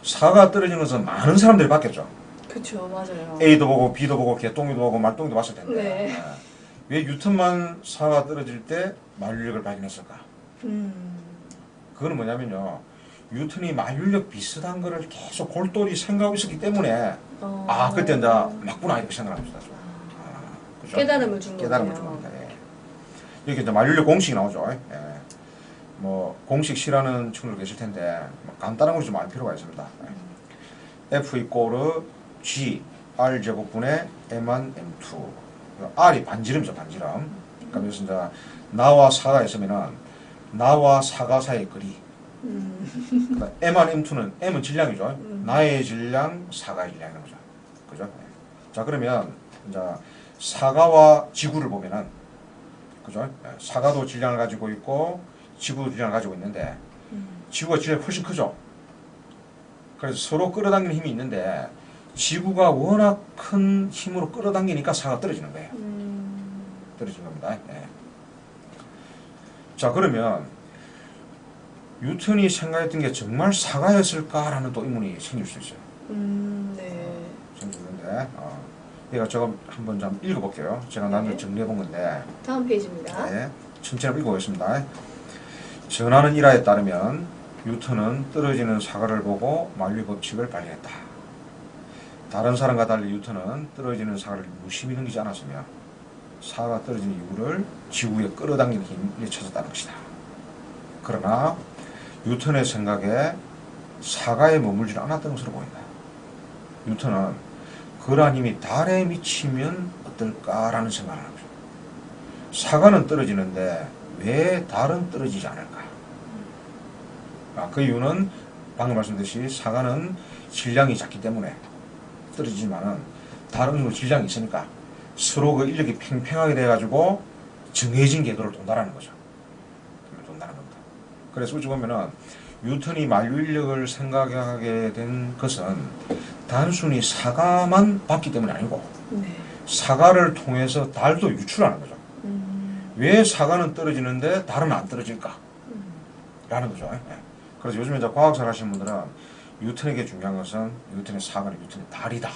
사과가 떨어지는 것은 많은 사람들이 봤겠죠. 그쵸, 맞아요. A도 보고 B도 보고 개똥이도 보고 말똥이도 봤을 텐데 네. 왜 뉴턴만 사과가 떨어질 때 만류력을 발견했을까? 그거는 뭐냐면요. 뉴턴이 만류력 비슷한 거를 계속 골똘히 생각하고 있었기 때문에 그때 이제 맞구나 이렇게 생각합니다. 그죠? 깨달음을 준 거예요. 깨달음을 준 겁니다. 예. 여기 이제 만류력 공식이 나오죠. 예. 뭐 공식 싫어하는 친구들 계실 텐데 뭐 간단한 걸 좀 알 필요가 있습니다. F 이꼬르 G R 제곱분의 M1 M2. R이 반지름이죠, 반지름. 그래서 이제 나와 사가 있으면은 나와 사가 사이의 거리. 그다음 M1 M2는 M은 질량이죠. 나의 질량, 사가의 질량이라는 거죠. 그죠? 자, 그러면 이제 사과와 지구를 보면은 그죠? 사과도 질량을 가지고 있고 지구도 질량을 가지고 있는데 지구가 질량이 훨씬 크죠. 그래서 서로 끌어당기는 힘이 있는데 지구가 워낙 큰 힘으로 끌어당기니까 사과가 떨어지는 거예요. 떨어지는 겁니다. 네. 자, 그러면 뉴턴이 생각했던 게 정말 사과였을까라는 또 의문이 생길 수 있어요. 네. 생기는데 얘가 제가 한번 좀 읽어볼게요. 제가 나중에 정리해본 건데 다음 페이지입니다. 네, 천천히 읽어보겠습니다. 전하는 일화에 따르면 뉴턴은 떨어지는 사과를 보고 만류 법칙을 발견했다. 다른 사람과 달리 뉴턴은 떨어지는 사과를 무심히 넘기지 않았으며 사과가 떨어진 이유를 지구에 끌어당기는 힘을 찾았다는 것이다. 그러나 뉴턴의 생각에 사과에 머물지 않았던 것으로 보인다. 뉴턴은 그러한 힘이 달에 미치면 어떨까라는 생각을 하는 거죠. 사과는 떨어지는데 왜 달은 떨어지지 않을까? 그 이유는 방금 말씀드렸듯이 사과는 질량이 작기 때문에 떨어지지만은 달은 질량이 있으니까 서로 그 인력이 팽팽하게 돼가지고 정해진 궤도를 돈다라는 거죠. 돈다는 겁니다. 그래서 어찌 보면은 뉴턴이 만류 인력을 생각하게 된 것은 단순히 사과만 봤기 때문이 아니고 네. 사과를 통해서 달도 유출하는 거죠. 왜 사과는 떨어지는데 달은 안 떨어질까? 라는 거죠. 그래서 요즘에 이제 과학을 하시는 분들은 뉴턴에게 중요한 것은 뉴턴의 사과는 뉴턴의 달이다.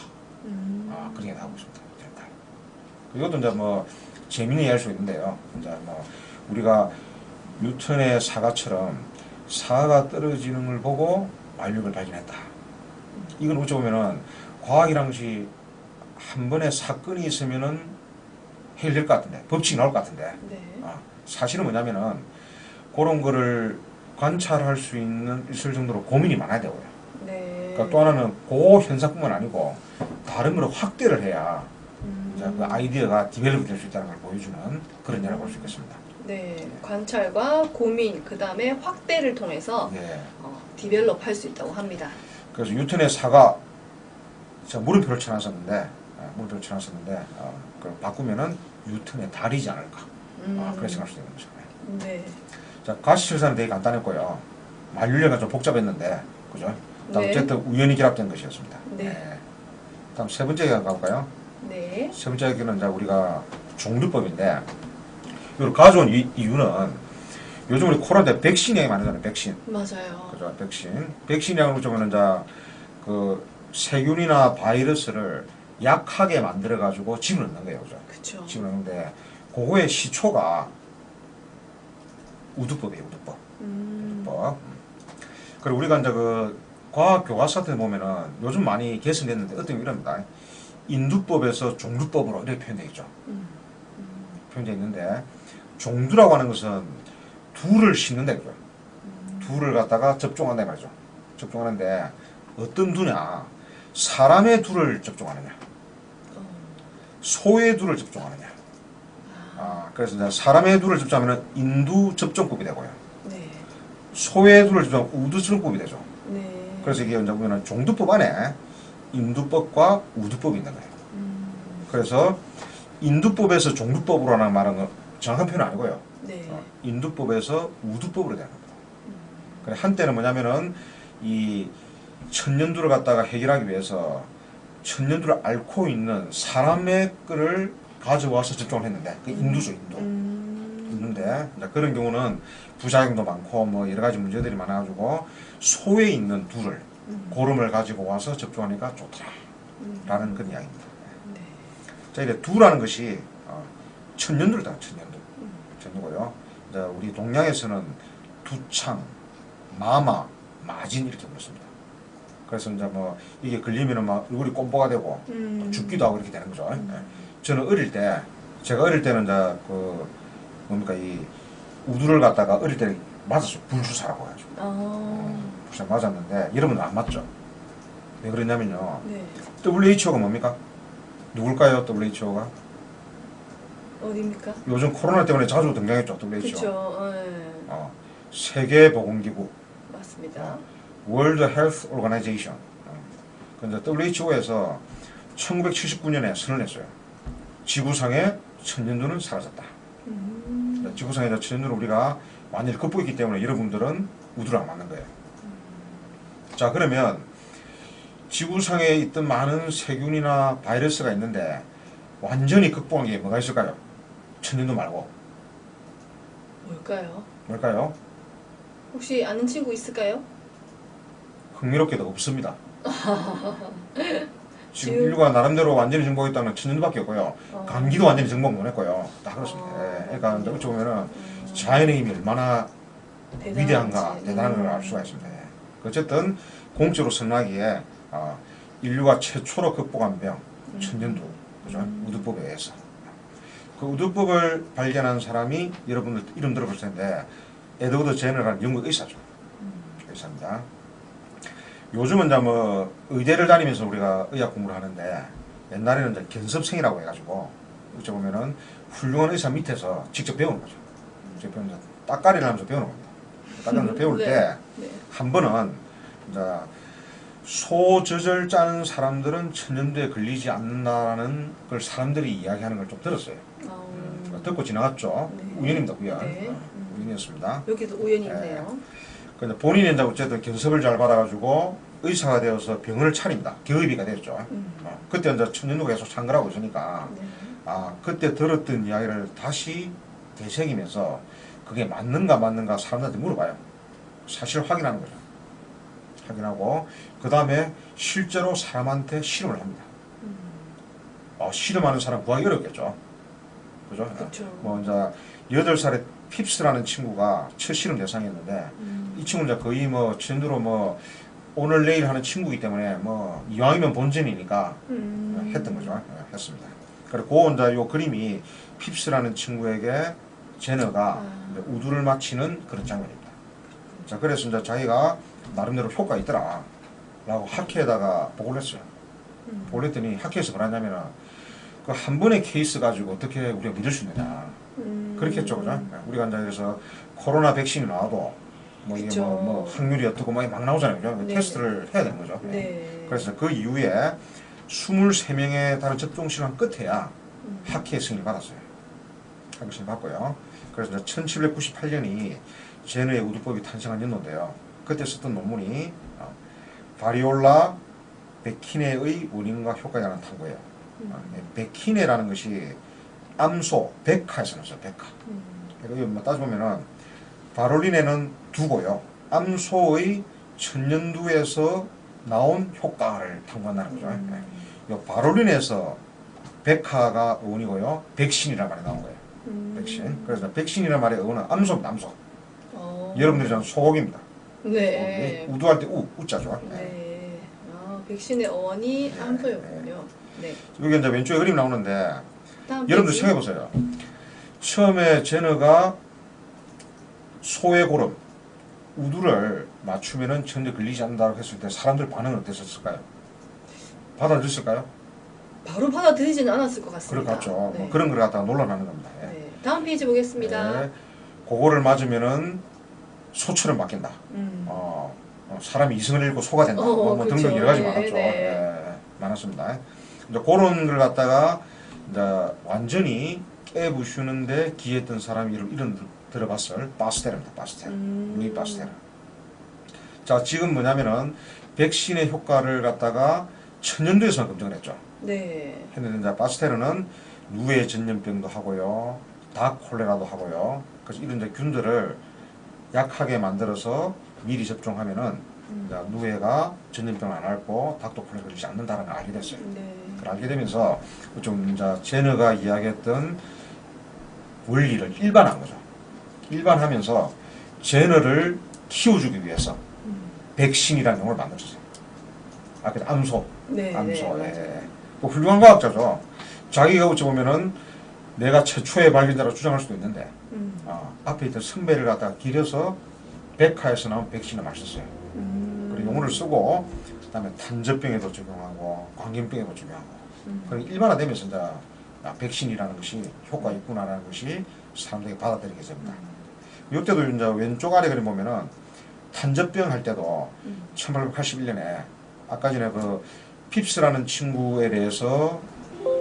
그런 얘기 하고 있습니다. 뉴턴의 달. 이것도 이제 뭐 재미있는 이해할 수 있는데요. 이제 뭐 우리가 뉴턴의 사과처럼 사과가 떨어지는 걸 보고 만류를 발견했다. 이건 어찌 보면은 과학이란 것이 한 번에 사건이 있으면은 해결될 것 같은데, 법칙이 나올 것 같은데, 네. 사실은 뭐냐면은 그런 거를 관찰할 수 있을 정도로 고민이 많아야 되고요. 네. 그러니까 또 하나는 그 현상뿐만 아니고 다른 걸 확대를 해야 이제 그 아이디어가 디벨롭이 될 수 있다는 걸 보여주는 그런 예라고 볼 수 있겠습니다. 네. 관찰과 고민, 그 다음에 확대를 통해서 예. 디벨롭 할 수 있다고 합니다. 그래서 뉴턴의 사과, 제가 물음표를 쳐놨었는데, 그걸 바꾸면은 뉴턴의 달이지 않을까. 그렇게 생각할 수 있는 거죠. 네. 자, 가시칠사는 되게 간단했고요. 만류력은 좀 복잡했는데, 그죠? 네. 어쨌든 우연히 결합된 것이었습니다. 네. 다음 세 번째 얘기 가볼까요? 네. 세 번째 얘기는 이제 우리가 종류법인데, 이걸 가져온 이유는 요즘 우리 코로나 때 백신 얘기 많이 하잖아요. 백신. 맞아요. 그죠? 백신. 백신이라고 보면 이제 그 세균이나 바이러스를 약하게 만들어가지고 집어넣는 거예요. 그죠? 그쵸. 집어넣는데, 그거의 시초가 우두법이에요. 우두법. 우두법. 그리고 우리가 이제 그 과학 교과서 같은 데 보면은 요즘 많이 개선됐는데 어떤 게 이럽니다. 인두법에서 종두법으로 이렇게 표현되어 있죠. 표현되어 있는데, 종두라고 하는 것은 둘을 싣는다 이거죠. 둘을 갖다가 접종한다 말이죠. 접종하는데 어떤 두냐? 사람의 두를 접종하느냐, 소의 두를 접종하느냐. 그래서 이제 사람의 두를 접종하면 인두 접종법이 되고요. 네. 소의 두를 접종하면 우두 접종법이 되죠. 네. 그래서 이게 이제 보면 종두법 안에 인두법과 우두법이 있는 거예요. 그래서 인두법에서 종두법으로 하는 말은 정확한 표현은 아니고요. 네. 인두법에서 우두법으로 되는 겁니다. 그래, 한때는 뭐냐면은 이 천년두를 갖다가 해결하기 위해서 천년두를 앓고 있는 사람의 거를 가져와서 접종을 했는데, 그 인두죠, 인두. 있는데, 그런 경우는 부작용도 많고 뭐 여러 가지 문제들이 많아가지고 소에 있는 두를 고름을 가지고 와서 접종하니까 좋더라라는 그런 이야기입니다. 네. 자, 이제 두라는 것이 천년두다, 천년두고요. 이제 우리 동양에서는 두창, 마마, 마진 이렇게 부릅니다. 그래서 이제 뭐 이게 걸리면은 막 얼굴이 꼼보가 되고 죽기도 하고 이렇게 되는 거죠. 저는 제가 어릴 때는 이제 그 뭡니까 이 우두를 갖다가 어릴 때 맞았어요. 불주사라고 해가지고. 불주사 맞았는데 여러분은 안 맞죠? 왜 그랬냐면요. 네. WHO가 뭡니까? 누굴까요? WHO가? 어디입니까? 요즘 코로나 때문에 자주 등장했죠. WHO. 그렇죠. 세계보건기구. 맞습니다. World Health Organization. 근데 WHO에서 1979년에 선언했어요. 지구상의 천년두는 사라졌다. 지구상의 천년두를 우리가 완전히 극복했기 때문에 여러분들은 우두랑 맞는 거예요. 자, 그러면 지구상에 있던 많은 세균이나 바이러스가 있는데 완전히 극복한 게 뭐가 있을까요? 천년두 말고. 뭘까요? 혹시 아는 친구 있을까요? 흥미롭게도 없습니다. 지금 인류가 나름대로 완전히 정복했다는 천년두밖에 없고요. 감기도 완전히 정복 못했고요. 다 그렇습니다. 그러니까 어찌 보면은 자연의 힘이 얼마나 위대한가 대단한 걸 알 수가 있습니다. 예. 어쨌든 공적으로 선나기에 인류가 최초로 극복한 병 천년두 그죠? 우두법에 의해서 그 우두법을 발견한 사람이 여러분들 이름 들어볼 텐데 에드워드 제너라는 영국 의사죠. 의사입니다. 요즘은 이제 뭐 의대를 다니면서 우리가 의학 공부를 하는데 옛날에는 이제 견습생이라고 해가지고 어찌 보면은 훌륭한 의사 밑에서 직접 배우는 거죠. 직접 배우는 따까리를 하면서 배우는 겁니다. 따까리를 배울 네. 때 네. 한 번은 이제 소젖을 짜는 사람들은 천년두에 걸리지 않는다는 걸 사람들이 이야기하는 걸 좀 들었어요. 듣고 지나갔죠. 네. 우연입니다, 우연. 네. 우연이었습니다. 여기도 우연이 있네요. 근데 본인이 이제 어쨌든 견습을 잘 받아가지고 의사가 되어서 병원을 차립니다. 기업이가 됐죠. 그때 이제 천년두가 계속 창궐하고 있으니까 네. 그때 들었던 이야기를 다시 되새기면서 그게 맞는가 사람들한테 물어봐요. 사실 확인하는 거죠. 확인하고 그 다음에 실제로 사람한테 실험을 합니다. 실험하는 사람 구하기 어렵겠죠. 그죠? 그쵸. 뭐 이제 8살의 핍스라는 친구가 첫 실험 대상이었는데 이 친구는 이제 거의 뭐 천년두로 뭐 오늘 내일 하는 친구이기 때문에 뭐 이왕이면 본전이니까 했던 거죠. 했습니다. 그리고 이제 요 그림이 핍스라는 친구에게 제너가 이제 우두를 맞히는 그런 장면입니다. 자, 그래서 이제 자기가 나름대로 효과 있더라 라고 학회에다가 보고를 했어요. 보고를 했더니 학회에서 뭐라냐면은 그 한 번의 케이스 가지고 어떻게 우리가 믿을 수 있느냐. 그렇게 했죠, 그죠? 우리가 이제 그래서 코로나 백신이 나와도 뭐 이게 그쵸. 뭐 확률이 어떻고 막 나오잖아요, 그죠? 네. 테스트를 해야 되는 거죠. 네. 그래서 그 이후에 23명의 다른 접종 실험 끝에야 학회 승인을 받았어요. 학회 승인 받고요. 그래서 이제 1798년이 제너의 우두법이 탄생한 연도인데요. 그때 썼던 논문이 바리올라 베키네의 원인과 효과에 관한 탐구예요. 베키네라는 것이 암소, 백화에서 나왔어요. 백화. 여기 뭐 따져보면은 바롤린에는 두고요. 암소의 천년두에서 나온 효과를 탐구한다는 거죠. 요 바롤린에서 백화가 어원이고요. 백신이라는 말이 나온 거예요. 백신. 그래서 백신이라는 말의 어원은 암소입니다. 암소. 여러분들이 저는 소고기입니다. 네. 우두할 때 우자죠. 네. 백신의 어원이 암소였군요. 네. 여기 이제 왼쪽에 그림 나오는데 다음 여러분들 페이지. 생각해 보세요. 처음에 제너가 소의 고름, 우두를 맞추면은 전혀 걸리지 않는다고 했을 때 사람들 반응은 어땠을까요? 받아들였을까요? 바로 받아들이지는 않았을 것 같습니다. 그럴 것 같죠. 네. 뭐 그런 걸 갖다가 논란하는 겁니다. 예. 네. 다음 페이지 보겠습니다. 네. 그거를 맞으면은 소처럼 바뀐다. 음. 사람이 이승을 잃고 소가 된다. 뭐 그쵸. 등등 여러 가지 네, 많았죠. 네. 예, 많았습니다. 이제 그런 걸 갖다가 이제 완전히 깨부수는데 기했던 사람이 이름 들어봤을 파스텔입니다. 파스텔. 루이 파스텔. 자, 지금 뭐냐면은 백신의 효과를 갖다가 천년두에서만 검증을 했죠. 네. 했는데 이제 파스텔은 누에 전염병도 하고요, 닭 콜레라도 하고요. 그래서 이런 이제 균들을 약하게 만들어서 미리 접종하면은 이제 누에가 전염병을 안 앓고 닭도 콜레라 걸리지 않는다는 걸 알게 됐어요. 네. 그걸 알게 되면서 좀 이제 제너가 이야기했던 원리를 일반한 거죠. 일반하면서 제너를 키워주기 위해서 백신이라는 용어를 만들었어요. 그 암소, 네. 암소. 네. 예. 뭐 훌륭한 과학자죠. 자기가 어찌 보면은 내가 최초의 발견자라고 주장할 수도 있는데 앞에 있던 선배를 갖다가 기려서 백화에서 나온 백신을 마셨어요. 그리고 용어를 쓰고 그다음에 탄저병에도 적용하고 광견병에도 적용하고 그리고 일반화되면서 이제 백신이라는 것이 효과 있구나라는 것이 사람들이 받아들이게 됩니다. 이때도 이제 왼쪽 아래 그림 보면은 탄저병 할 때도 1881년에 아까 전에 그 핍스라는 친구에 대해서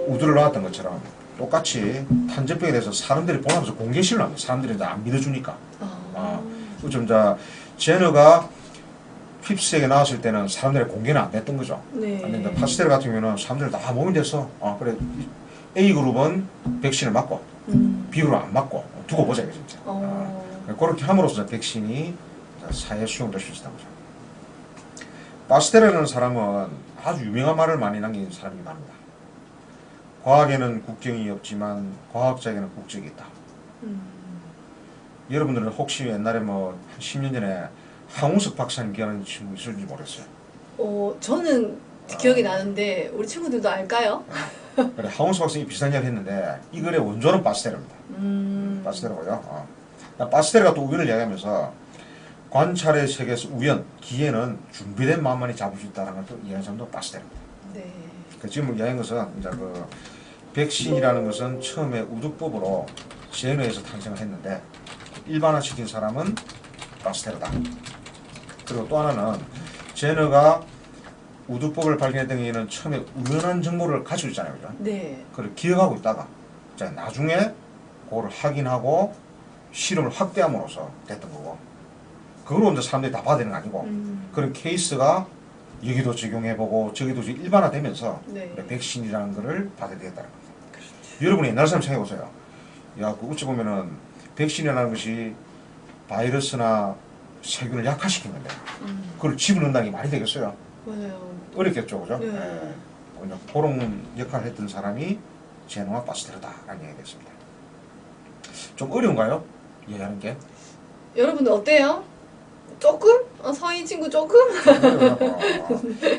우두를 놨던 것처럼 똑같이 탄저병에 대해서 사람들이 보면서 공개실로 합니다. 사람들이 이제 안 믿어주니까. 좀 이제 제너가 핍스에게 나왔을 때는 사람들이 공개는 안 됐던 거죠. 네. 근데 파스텔 같은 경우는 사람들 다 몸이 돼서 그래 A 그룹은 백신을 맞고 B 그룹은 안 맞고 두고 보자 이거 진짜. 그렇게 함으로써 백신이 사회에 수용될 수 있다는 거죠. 파스텔이라는 사람은 아주 유명한 말을 많이 남긴 사람이기도 합니다. 과학에는 국경이 없지만 과학자에게는 국적이 있다. 여러분들은 혹시 옛날에 뭐 10년 전에 항우석 박사님 기억하는 친구 있을지 모르겠어요. 저는 기억이 나는데 우리 친구들도 알까요? 그래, 항우석 박사님이 비슷한 이야기 했는데 이 글의 원조는 바스테르입니다. 바스테르고요. 바스테르가 또 우연을 이야기하면서 관찰의 세계에서 우연, 기회는 준비된 마음만이 잡을 수 있다는 걸 또 이야기하는 사람도 바스테르입니다. 네. 지금 이야기한 것은 이제 그 백신이라는 것은 처음에 우두법으로 제너에서 탄생을 했는데 일반화시킨 사람은 바스테르다. 그리고 또 하나는 제너가 우두법을 발견했던 경우에는 처음에 우연한 정보를 가지고 있잖아요, 그죠? 네. 그걸 기억하고 있다가 자 나중에 그걸 확인하고 실험을 확대함으로써 됐던 거고 그걸로 이제 사람들이 다 받아들이는 거 아니고 그런 케이스가 여기도 적용해보고 저기도 일반화되면서 네. 백신이라는 거를 받아들였다는 겁니다. 그렇죠. 여러분이 옛날 사람 생각해보세요. 야, 그 어찌 보면은 백신이라는 것이 바이러스나 세균을 약화시킨 건데 그걸 집어넣는다는 게 말이 되겠어요? 맞아요. 어렵겠죠, 그죠? 네. 그런 역할을 했던 사람이 제노와 바스테르다라는 얘기가 됐습니다. 좀 어려운가요? 이해하는 게? 여러분들 어때요? 조금? 서희 친구 조금?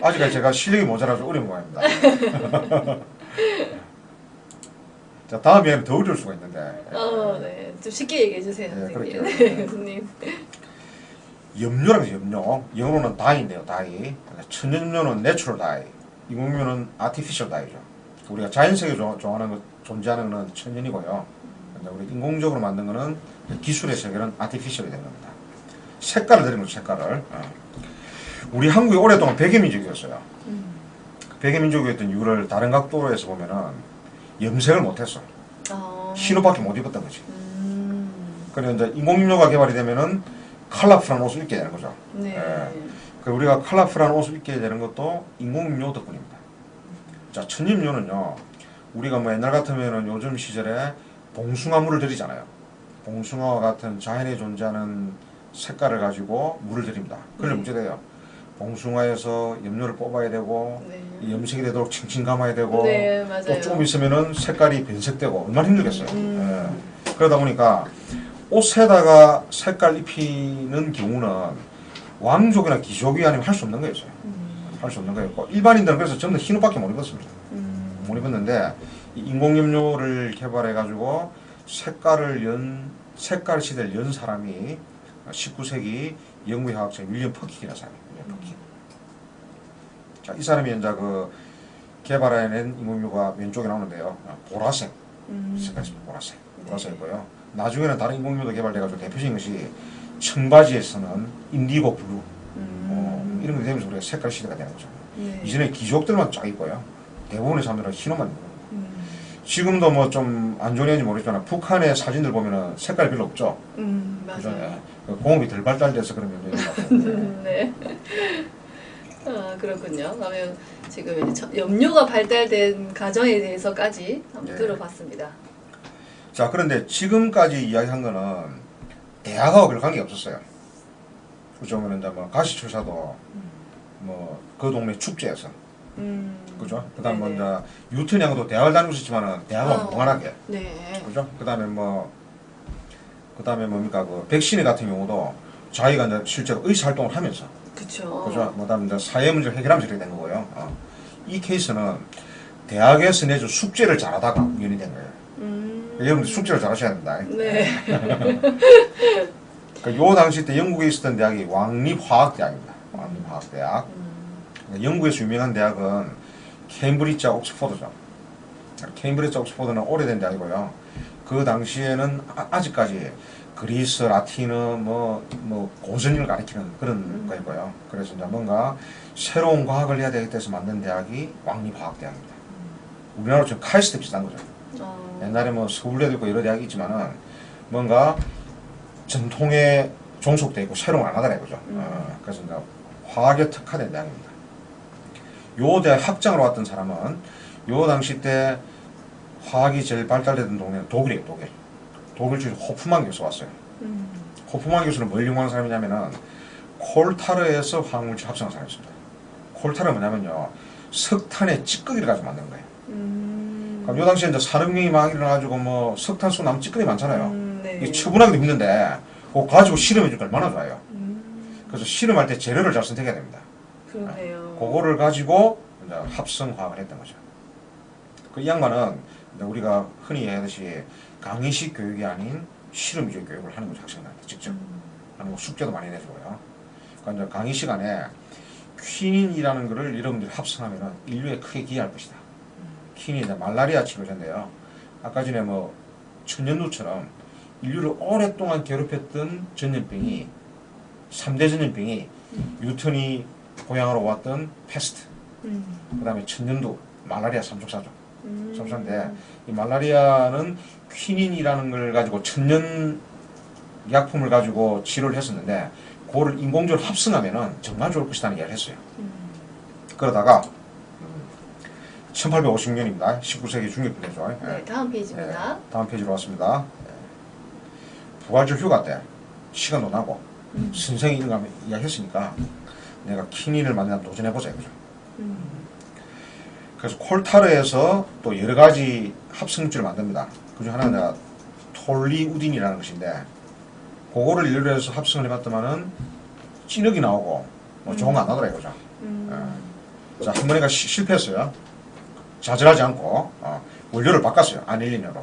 아직까지 제가 실력이 모자라서 어려운 모양입니다. 자, 다음 이야기는 더 어려울 수가 있는데. 네. 좀 쉽게 얘기해 주세요, 네, 선생님. 그렇죠. 네, 교수님. 염료라고 해서 염료. 영어로는 dye인데요, dye. 천연염료는 natural dye. 인공염료는 artificial dye죠. 우리가 자연색에 존재하는 것은 천연이고요. 우리 인공적으로 만든 거는 기술의 세계는 artificial이 되는 겁니다. 색깔을 드리는 거죠, 색깔을. 우리 한국이 오랫동안 백여민족이었어요. 백여민족이었던 이유를 다른 각도로 해서 보면은 염색을 못했어. 흰옷밖에 못 입었던 거지. 그래서 이제 인공염료가 개발이 되면은 컬러풀한 옷을 입게 되는 거죠. 네. 우리가 컬러풀한 옷을 입게 되는 것도 인공염료 덕분입니다. 자, 천연염료는요, 우리가 뭐 옛날 같으면은 요즘 시절에 봉숭아물을 들이잖아요. 봉숭아와 같은 자연에 존재하는 색깔을 가지고 물을 들입니다. 그러면 문제 돼요. 봉숭아에서 염료를 뽑아야 되고, 네. 이 염색이 되도록 칭칭 감아야 되고, 네, 맞아요. 또 좀 있으면은 색깔이 변색되고, 얼마나 힘들겠어요. 그러다 보니까 옷에다가 색깔 입히는 경우는 왕족이나 귀족이 아니면 할 수 없는 거였어요. 할 수 없는 거였고, 일반인들은 그래서 전부 다 흰옷밖에 못 입었습니다. 못 입었는데, 이 인공염료를 개발해가지고 색깔 시대를 연 사람이 19세기 영국의 화학자 윌리엄 퍼킨이라는 사람이에요. 윌리엄 퍼킨. 자, 이 사람이 이제 그 개발해낸 인공염료가 왼쪽에 나오는데요. 보라색 색깔이 있습니다. 보라색. 보라색이고요. 나중에는 다른 인공염료도 개발돼가지고 대표적인 것이 청바지에서는 인디고 블루 이런 게 되면서 우리가 색깔 시대가 되는 거죠. 네. 이전에 귀족들만 쫙 입고요. 대부분의 사람들은 흰옷만 입는 거예요. 지금도 뭐 좀 안 좋은 얘기인지 모르겠지만 북한의 사진들 보면은 색깔 별로 없죠. 그죠? 맞아요. 공업이 덜 발달돼서 그런 면도 있는 것 같아요. 네. 그렇군요. 그러면 지금 이제 염료가 발달된 과정에 대해서까지 한번 네. 들어봤습니다. 자, 그런데 지금까지 이야기한 거는 대학하고 별 관계가 없었어요. 그죠? 이제 뭐 가시초사도 뭐 그 동네 축제에서 그죠? 그 다음에 뭐 이제 유턴양도 대학을 다니고 있었지만은 대학은 무관하게. 네. 그죠? 그 다음에 뭡니까, 그 백신의 같은 경우도 자기가 이제 실제로 의사활동을 하면서. 그쵸. 그죠? 뭐 다음에 이제 사회 문제를 해결하면서 이렇게 된 거고요. 이 케이스는 대학에서 내준 숙제를 잘하다가 우연이 된 거예요. 여러분들 숙제를 잘하셔야 됩니다. 네. 그러니까 요 당시 때 영국에 있었던 대학이 왕립화학대학입니다. 왕립화학대학. 영국에서 유명한 대학은 케임브리지와 옥스퍼드죠. 케임브리지와 옥스퍼드는 오래된 대학이고요. 그 당시에는 아직까지 그리스, 라틴어, 뭐 고전을 가리키는 그런 거였고요. 그래서 이제 뭔가 새로운 과학을 해야 되겠다 해서 만든 대학이 왕립화학대학입니다. 우리나라로 지금 카이스트 비슷한 거죠. 옛날에 뭐 서울대도 있고 여러 대학이 있지만은 뭔가 전통에 종속되어 있고 새로운 안 하더라 이거죠. 그래서 이제 화학에 특화된 대학입니다. 요 대학 학장으로 왔던 사람은 요 당시 때 화학이 제일 발달되던 동네는 독일이에요, 독일. 독일 중에 호프만 교수 왔어요. 호프만 교수는 뭘 연구하는 사람이냐면은 콜타르에서 화학물질 합성한 사람이었습니다. 콜타르는 뭐냐면요, 석탄의 찌꺼기를 가지고 만든 거예요. 그럼 요 당시에 이제 산업혁명이 막 일어나가지고 뭐 석탄소 남 찌꺼기 많잖아요. 네. 이게 처분하기도 힘든데 그거 가지고 실험해 주니까 얼마나 좋아요. 그래서 실험할 때 재료를 잘 선택해야 됩니다. 그러네요. 그거를 가지고 이제 합성화학을 했던 거죠. 그 이 양반은 이제 우리가 흔히 얘기하듯이 강의식 교육이 아닌 실험 위주 교육을 하는 거죠. 학생들한테 직접 하는 거 숙제도 많이 내주고요. 그러니까 이제 강의 시간에 퀴닌이라는 거를 여러분들이 합성하면은 인류에 크게 기여할 것이다. 퀴닌이 이제 말라리아 치료제인데요. 아까 전에 뭐 천연두처럼 인류를 오랫동안 괴롭혔던 전염병이 3대 전염병이 뉴턴이 고향으로 왔던 패스트, 그 다음에 천연두, 말라리아 삼총사죠. 삼총사인데 이 말라리아는 퀴닌이라는 걸 가지고 천연 약품을 가지고 치료를 했었는데 그거를 인공적으로 합성하면은 정말 좋을 것이라는 이야기를 했어요. 그러다가 1850년입니다. 19세기 중엽부대죠. 네, 다음 페이지입니다. 다음 페이지로 왔습니다. 부활절 휴가 때 시간도 나고 선생이 이런 거 이야기했으니까 내가 퀴닌을 만들어 도전해보자 이거죠. 그래서 콜타르에서 또 여러 가지 합성물질을 만듭니다. 그중 하나가 톨리우딘이라는 것인데 그거를 예를 들어서 합성을 해봤더만은 찌르기 나오고 뭐 좋은 거 안 나더라 이거죠. 자, 한 번에가 실패했어요. 좌절하지 않고 원료를 바꿨어요. 아닐린으로.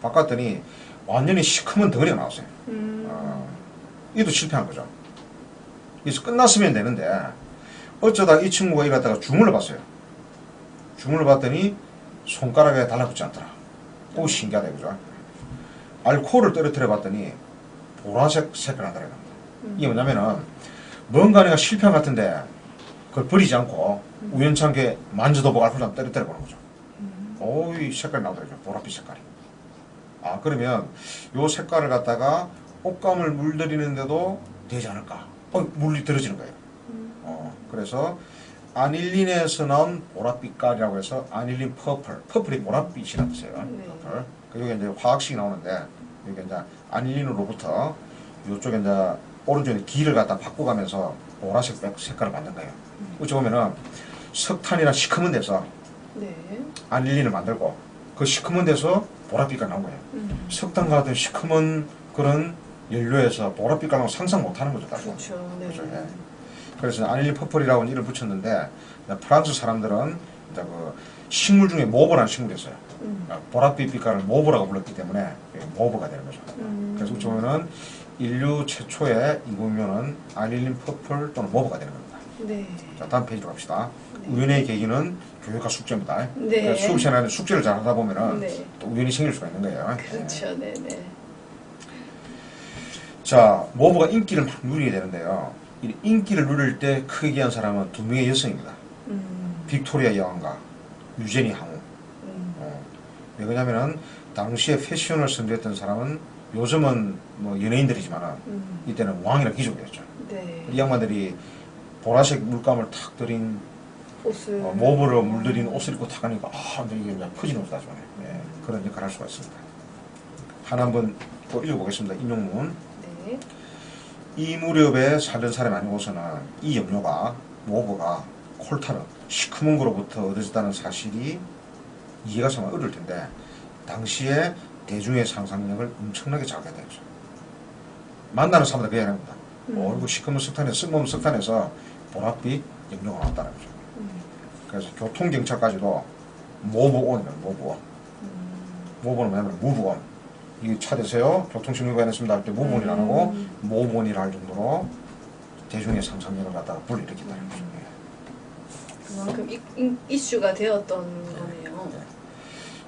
바꿨더니 완전히 시커먼 덩어리가 나왔어요. 이도 실패한 거죠. 그래서 끝났으면 되는데 어쩌다 이 친구가 이걸 갖다가 주물러 봤어요. 주물러 봤더니 손가락에 달라붙지 않더라. 오, 신기하다 이거죠. 알코올을 떨어뜨려 봤더니 보라색 색깔 나더라고요. 이게 뭐냐면은 뭔가 내가 실패한 것 같은데 그걸 버리지 않고 우연찮게 만져도 보고 알코올 좀 떨어뜨려 보는 거죠. 오, 이 색깔이 나오더라고요. 보랏빛 색깔이. 아, 그러면 요 색깔을 갖다가 옷감을 물들이는데도 되지 않을까? 물이 들어지는 거예요. 그래서 아닐린에서 나온 보랏빛깔이라고 해서 아닐린 퍼플. 퍼플이 보랏빛이라는 뜻이에요. 퍼플. 여기 이제 화학식이 나오는데 여기 이제 아닐린으로부터 이쪽에 이제 오른쪽에 기를 갖다 바꿔가면서 보라색 색깔을 만든 거예요. 어찌 보면은 석탄이나 시커먼 데서 아닐린을 만들고 그 시커먼 데서 보랏빛깔 나온 거예요. 석탄 같은 시커먼 그런 연료에서 보랏빛깔 나온 상상 못하는 거죠. 그렇죠. 네. 그렇죠. 예. 그래서 아닐린 퍼플이라고 이름을 붙였는데 프랑스 사람들은 이제 그 식물 중에 모브라는 식물이 있어요. 보랏빛 빛깔을 모브라고 불렀기 때문에 모브가 되는 거죠. 그래서 어찌 보면은 인류 최초의 인공면은 아닐린 퍼플 또는 모브가 되는 겁니다. 네. 자, 다음 페이지로 갑시다. 우연의 계기는 교육과 숙제입니다. 네. 수업 시간에 숙제를 잘 하다 보면은 네. 또 우연히 생길 수가 있는 거예요. 그렇죠. 네, 네. 자, 모브가 인기를 막 누리게 되는데요. 이 인기를 누릴 때 크게 기한 사람은 두 명의 여성입니다. 빅토리아 여왕과 유제니 항우. 왜 그러냐면은 당시에 패션을 선도했던 사람은 요즘은 뭐 연예인들이지만은 이때는 왕이라 귀족이었죠. 네. 이 양반들이 보라색 물감을 탁 들인 옷을 모브로 물들인 옷을 입고 탁 하니까 이게 그냥 퍼지는 옷이다 좋네. 네, 그런 역할을 할 수가 있습니다. 하나 한번 또 읽어보겠습니다. 인용문. 네. 이 무렵에 살던 사람이 아니고서는 이 염료가 모브가 콜타르 시커먼 거로부터 얻어졌다는 사실이 이해가 정말 어려울 텐데 당시에 대중의 상상력을 엄청나게 자극했다. 만나는 사람들 그 얘기합니다. 이거 시커먼 석탄에서 쓸모없는 석탄에서 보랏빛 염료가 나왔다는 거죠. 그래서 교통경찰까지도 모브온이에요. 모브온. 모브는 뭐냐면 무브온. 이 차 대세요. 교통신고가 했습니다 할 때 무브온이 안 하고 모브온이라 할 정도로 대중의 상상력을 갖다가 불러일으킨다는 거죠. 그만큼 이슈가 되었던 거네요. 네.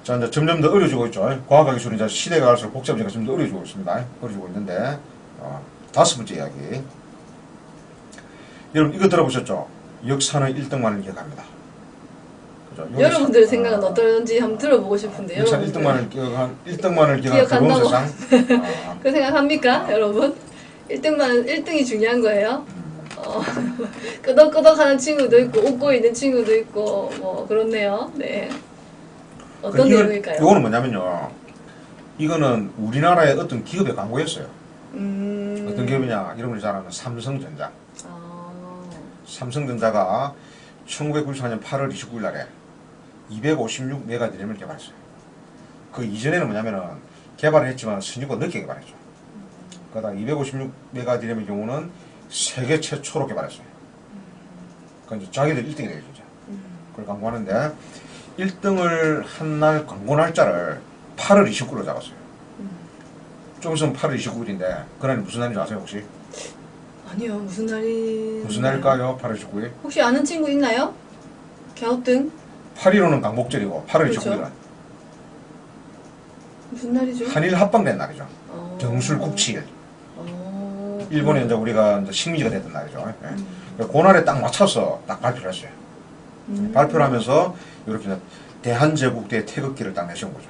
자, 이제 점점 더 어려지고 있죠. 과학과 기술이 이제 시대가 갈수록 복잡해지니까 점점 더 어려지고 있습니다. 어려지고 있는데, 다섯 번째 이야기. 여러분, 이거 들어보셨죠? 역사는 1등만을 기억합니다. 그죠? 여러분들의 생각은 어떤지 한번 들어보고 싶은데요. 역사는 1등만을 기억한 그런 세상. 그 생각합니까, 여러분? 1등이 중요한 거예요? 끄덕끄덕하는 친구도 있고 웃고 있는 친구도 있고 뭐 그렇네요. 네. 어떤 내용일까요? 이거는 뭐냐면요. 이거는 우리나라의 어떤 기업의 광고였어요. 어떤 기업이냐? 여러분이 잘 아는 삼성전자. 삼성전자가 1994년 8월 29일 날에 256메가드램을 개발했어요. 그 이전에는 뭐냐면은 개발을 했지만 선진국보다 늦게 개발했죠. 그러다 256메가디램의 경우는 세계 최초로 개발했어요. 그러니까 이제 자기들 1등이 되죠, 진짜. 그걸 광고하는데 1등을 한 날 광고 날짜를 8월 29일로 잡았어요. 좀 있으면 8월 29일인데 그날이 무슨 날인지 아세요 혹시? 아니요, 무슨 날이. 무슨 날일까요? 8월 29일? 혹시 아는 친구 있나요? 갸우뚱? 8.15는 강복절이고 8월 그렇죠. 29일은 무슨 날이죠? 한일 합방된 날이죠. 어. 정술국치일. 어. 일본이 이제 우리가 이제 식민지가 됐던 날이죠. 예. 그날에 딱 맞춰서 딱 발표를 했어요. 발표를 하면서 이렇게 대한제국대의 태극기를 딱 내세운 거죠.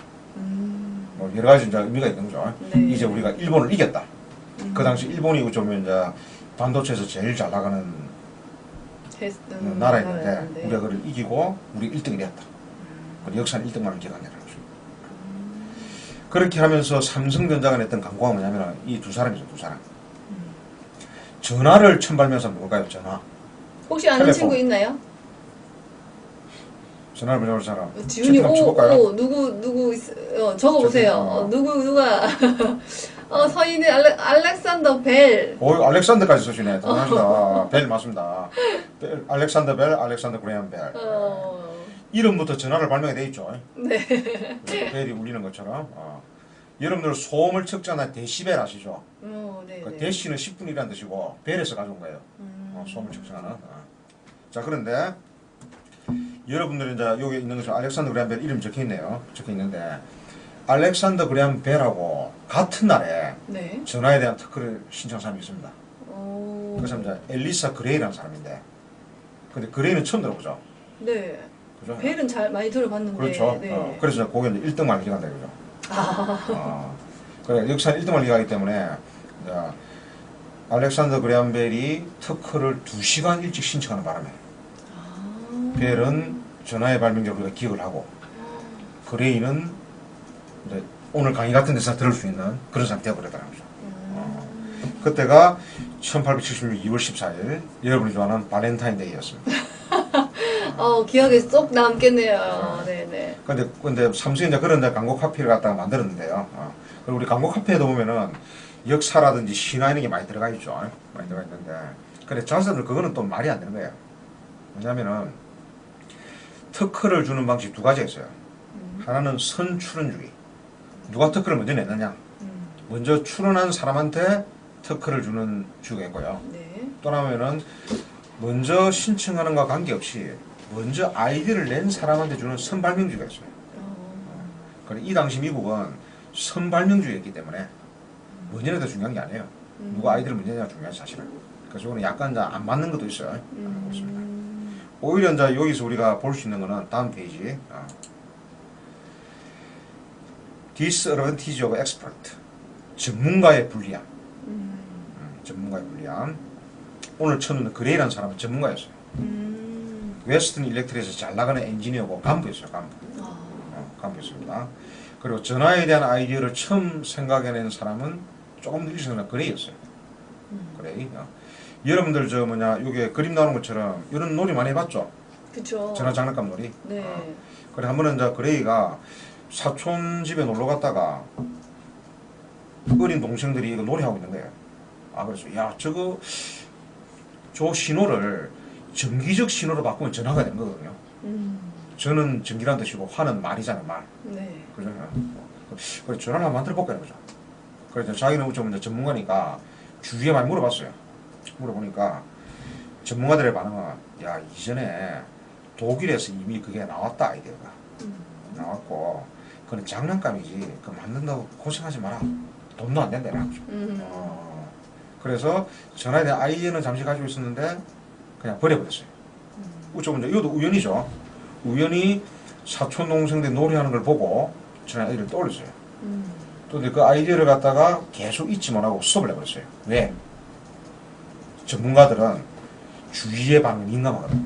뭐 여러 가지 이제 의미가 있는 거죠. 네. 이제 우리가 일본을 이겼다. 그 당시 일본이 좀 이제 반도체에서 제일 잘 나가는 나라였는데 우리가 그걸 이기고 우리 1등이 되었다. 그리고 역사는 1등만을 기억한다는 거죠. 그렇게 하면서 삼성전자가 냈던 광고가 뭐냐면 이 두 사람이죠, 두 사람. 전화를 처음 발명해서 뭘까요? 전화. 혹시 아는 텔레폰. 친구 있나요? 전화를 발명한 사람. 지훈이 채팅 한번 쳐볼까요? 오 누구 적어보세요. 누가 서인은 알렉산더 벨. 오, 알렉산더까지 쓰시네. 대단하시다. 벨 맞습니다. 벨, 알렉산더 벨, 알렉산더 그레이엄 벨. 이름부터 전화를 발명이 돼 있죠. 네. 벨이 울리는 것처럼. 여러분들 소음을 측정한 데시벨 아시죠? 네. 그 데시는 10분이라는 뜻이고 벨에서 가져온 거예요. 소음을 측정하는. 자, 그런데 여러분들이 이제 여기 있는 것처럼 알렉산더 그레이엄 벨 이름 적혀 있네요. 적혀 있는데 알렉산더 그레이엄 벨하고 같은 날에 네. 전화에 대한 특허를 신청한 사람이 있습니다. 오. 그 사람이 이제 엘리사 그레이라는 사람인데, 근데 그레이는 처음 들어보죠. 네. 그죠? 벨은 잘 많이 들어봤는데. 그렇죠. 네. 그래서 거기 이제 1등만 기간다 그죠. 그래 역사는 1등만 기가기 때문에 이제 알렉산더 그레이엄 벨이 특허를 2시간 일찍 신청하는 바람에 벨은 전화의 발명자를 우리가 기억을 하고 그레이는 이제 오늘 강의 같은 데서 들을 수 있는 그런 상태가 되어버렸다는 거죠. 그때가 1876 2월 14일 여러분이 좋아하는 발렌타인데이였습니다. 기억에 쏙 남겠네요. 네네. 근데 삼성이 이제 그런 광고 카피를 갖다가 만들었는데요. 그리고 우리 광고 카피에도 보면은 역사라든지 신화 이런 게 많이 들어가 있죠. 많이 들어가 있는데. 근데 자세는 그거는 또 말이 안 되는 거예요. 왜냐면은 특허를 주는 방식 두 가지가 있어요. 하나는 선출원주의. 누가 특허를 먼저 냈느냐. 먼저 출원한 사람한테 특허를 주는 주의가 있고요. 네. 또 하나는 먼저 신청하는 것과 관계없이 먼저 아이디어를 낸 사람한테 주는 선발명주의가 있어요. 그래 이 당시 미국은 선발명주의였기 때문에 먼저 내도 중요한 게 아니에요. 누가 아이디어를 먼저 내냐 중요한 사실은. 그래서 이거는 약간 이제 안 맞는 것도 있어요. 그렇습니다. 오히려 이제 여기서 우리가 볼 수 있는 거는 다음 페이지. Disadvantage of expert. 전문가의 불리함. 전문가의 불리함. 오늘 처음 그레이라는 사람은 전문가였어요. 웨스턴 일렉트릭에서 잘 나가는 엔지니어고 간부였어요. 간부였습니다. 그리고 전화에 대한 아이디어를 처음 생각해낸 사람은 조금 더 일찍 그레이였어요. 그레이. 여러분들 저 뭐냐 여기 그림 나오는 것처럼 이런 놀이 많이 해봤죠? 그쵸. 전화 장난감 놀이. 네. 그래 한 번은 이제 그레이가 사촌 집에 놀러 갔다가 어린 동생들이 이거 놀이하고 있는 거예요. 그래서 야 저 신호를 전기적 신호로 바꾸면 전화가 되는 거거든요. 전은 전기란 뜻이고 화는 말이잖아요, 말. 네. 그죠? 그래 전화를 한번 만들어 볼까 이거죠. 그래서 자기는 좀 이제 전문가니까 주위에 많이 물어봤어요. 물어보니까 전문가들의 반응은 야 이전에 독일에서 이미 그게 나왔다 아이디어가 나왔고 그건 장난감이지 그 만든다고 고생하지 마라 돈도 안 된다 이러죠. 그래서 전화에 대한 아이디어는 잠시 가지고 있었는데 그냥 버려버렸어요. 어쩌면 이제 이것도 우연이죠. 우연히 사촌 동생들 노래하는 걸 보고 전화 아이디어를 떠올렸어요. 또 그 아이디어를 갖다가 계속 잊지 못하고 수업을 해버렸어요. 왜? 전문가들은 주위의 반응에 민감하거든요.